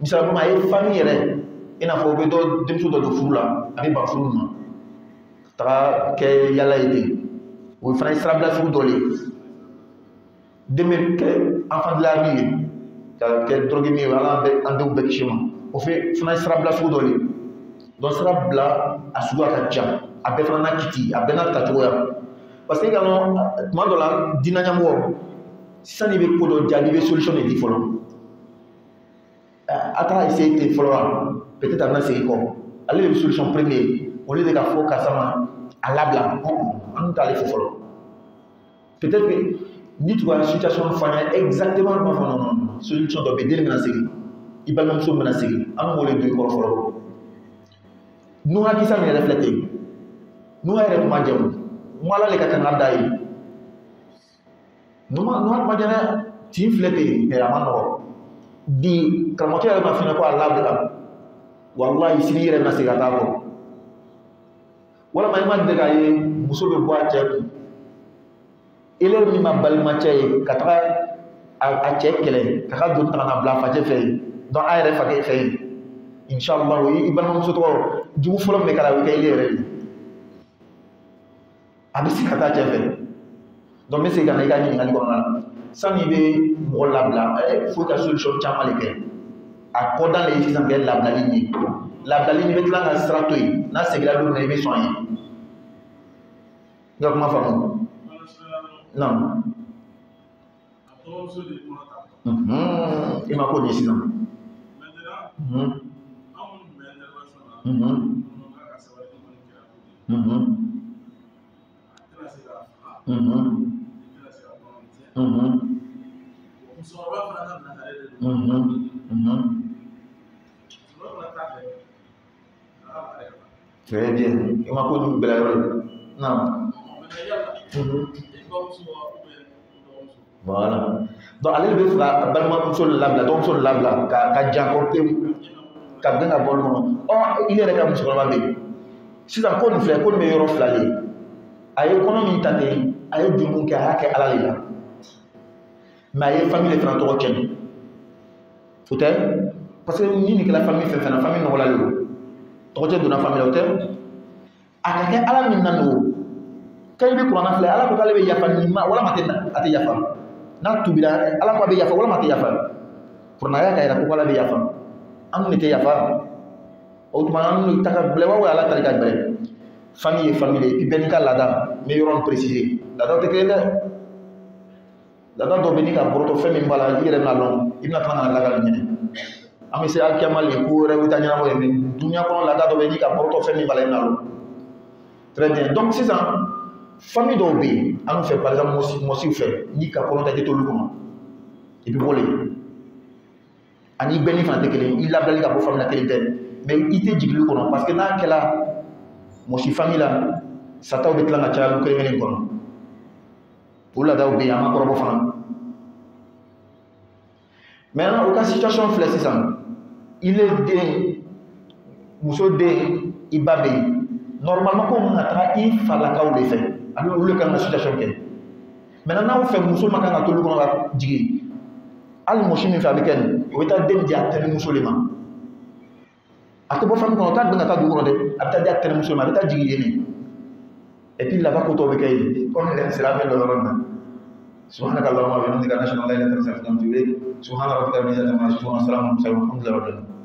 misaliya bolo ma a ye famille yɛrɛ i n'a fɔ o bɛ dɔ denmuso dɔ don furu la a bɛ ban furu ma taga kɛ yala ye ten o fana ye sira bila sugu dɔ de ye den bɛ kɛ enfant de la rue ye ka kɛ drogue min ye ala an denw bɛɛ kisi ma o fana ye sira bila sugu dɔ de ye donc sira bila a suguya ka ca a bɛɛ fana n'a kiti a bɛɛ n'a tacogoya parce que i ka dɔn tuma dɔ la diinɛ ɲɛmɔgɔ sisan i bɛ ko dɔ jaabi i bɛ solution de di fɔlɔ a taara essayer ten fɔlɔ wa peut-être a bɛna segin kɔ ale de bɛ solution premier au lieu de ka fɔ karisa ma a labila an t'ale fɔ fɔlɔ peut-être que ni tu ka situation fɔ an ye exactement an b'a fɔ non solution dɔ bɛ yen den bɛna segin i balimamuso bɛna segin an b'o de don i kɔrɔ fɔlɔ n'u hakilisa min yɛrɛ filɛ ten n'u yɛrɛ kuma jɛmu n ala le ka kan ka da ye n'u kuma jɛ dɛ tin filɛ ten a ma nɔgɔ bi karamɔgɔ yɛrɛ ma fɛnɛ ko a labila wallahi sini yɛrɛ bɛna segin ka taa kɔ walama i ma deli k'a ye muso bɛ bɔ a cɛ kun erreur min ma balimacɛ ye ka taga a cɛ kɛlɛ ka ka doni ta ka na bila a facɛ fɛ yen donc a yɛrɛ fakɛ fɛ yen inshallah i balimamuso tɔgɔ jugu fɔlɔ min bɛ k'a la o bɛ kɛ i yɛrɛ ye a bɛ se ka taa cɛ fɛ donc n bɛ segin ka na i ka ɲininkali kɔnɔna la sani i bɛ mɔgɔ labila fo i ka solution caman de kɛ a kɔda le ye sisan kɛ labilali ye labilali ni bɛ tila ka sira to yen n'a seginna don min na i bɛ sɔn a ye n ka kuma faamu non i ma ko di sisan Très bien. I ma ko di bɛlɛ yɔrɔ ye non voilà donc ale de bɛ fɛ ka balimamuso labila dɔgɔmuso labila ka janko pewu ka gɛn ka bɔ olu kɔnɔ i yɛrɛ ka musokɔrɔba bɛ yen sisan ko nin filɛ ko nin bɛ yɔrɔ fila de ye a ye kɔnɔ min ta ten a ye juru kɛ a y'a kɛ ala de la mais a ye famille de fana tɔgɔ cɛn o tɛ parce que ni nin kɛla famille fɛn fɛn na famille nɔgɔyalen don tɔgɔ cɛ donna famille la o tɛ a ka kɛ ala min na n'o k'e bɛ kuranna filɛ ala ko k'ale bɛ yafa nin ma walama a tɛ yafa n'a tubila ala ko a bɛ yafa walama a tɛ yafa kuranna y'a ka yira ko ala bɛ yafa an dun de tɛ yafa o tuma an dun ta ka bila wa ala tali ka bɛrɛ famille ye famille ye puis bɛɛ n'i ka laada n bɛ yɔrɔ min préciser laadaw tɛ kelen dɛ laada dɔ bɛ n'i ka bɔrɔtɔ fɛn min b'a la i yɛrɛ bɛna dɔn i bɛna tila ka na lagali ɲini an bɛ se alikiyama le ko wɛrɛ bɛ taa ɲɛnabɔ ye mais dunuya kɔnɔ laada dɔ bɛ n'i ka bɔrɔtɔ fɛn min b'a la i bɛna dɔn très bien donc sisan famille dɔw bɛ yen an fɛ par exemple mɔsiw fɛ n'i ka kɔnɔ ta i tɛ t'olu kɔnɔ i bɛ bɔ le ani bɛɛ ni fana tɛ kelen i labilali ka bɔ famille la kelen tɛ mais i tɛ jigin olu kɔnɔ parce que n'a kɛla mɔsi famille la sataw bɛ tila ka caya olu kelen kelen kɔnɔ o laadaw bɛ yen an ka kɔrɔbɔ fana maintenant o ka situation filɛ sisan i le den muso den i ba bɛ yen normalement ko mun ka taga i falakaw de fɛ a bɛ olu kan ka situation kɛ maintenant n'aw fɛ muso ma kan ka t'olu kɔnɔ ka jigin hali mɔsi min fɛ a bɛ kɛ nin o bɛ taa den di a tɛnɛmuso de ma a tɛ bɔ famille kɔnɔ o t'a dɔn ka taa dugu kɔnɔ dɛ a bɛ taa di a tɛnɛmuso ma a bɛ taa jigin yen de et puis là-bas ko tɔw bɛ kɛ yen comme ne sera bɛ dɔ yɔrɔ min na سبحانك اللهم وبحمدك نشهد ان لا اله الا انت نستغفرك ونتوب اليك سبحان ربك رب العزه عما يصفون وسلام على المرسلين والحمد لله رب العالمين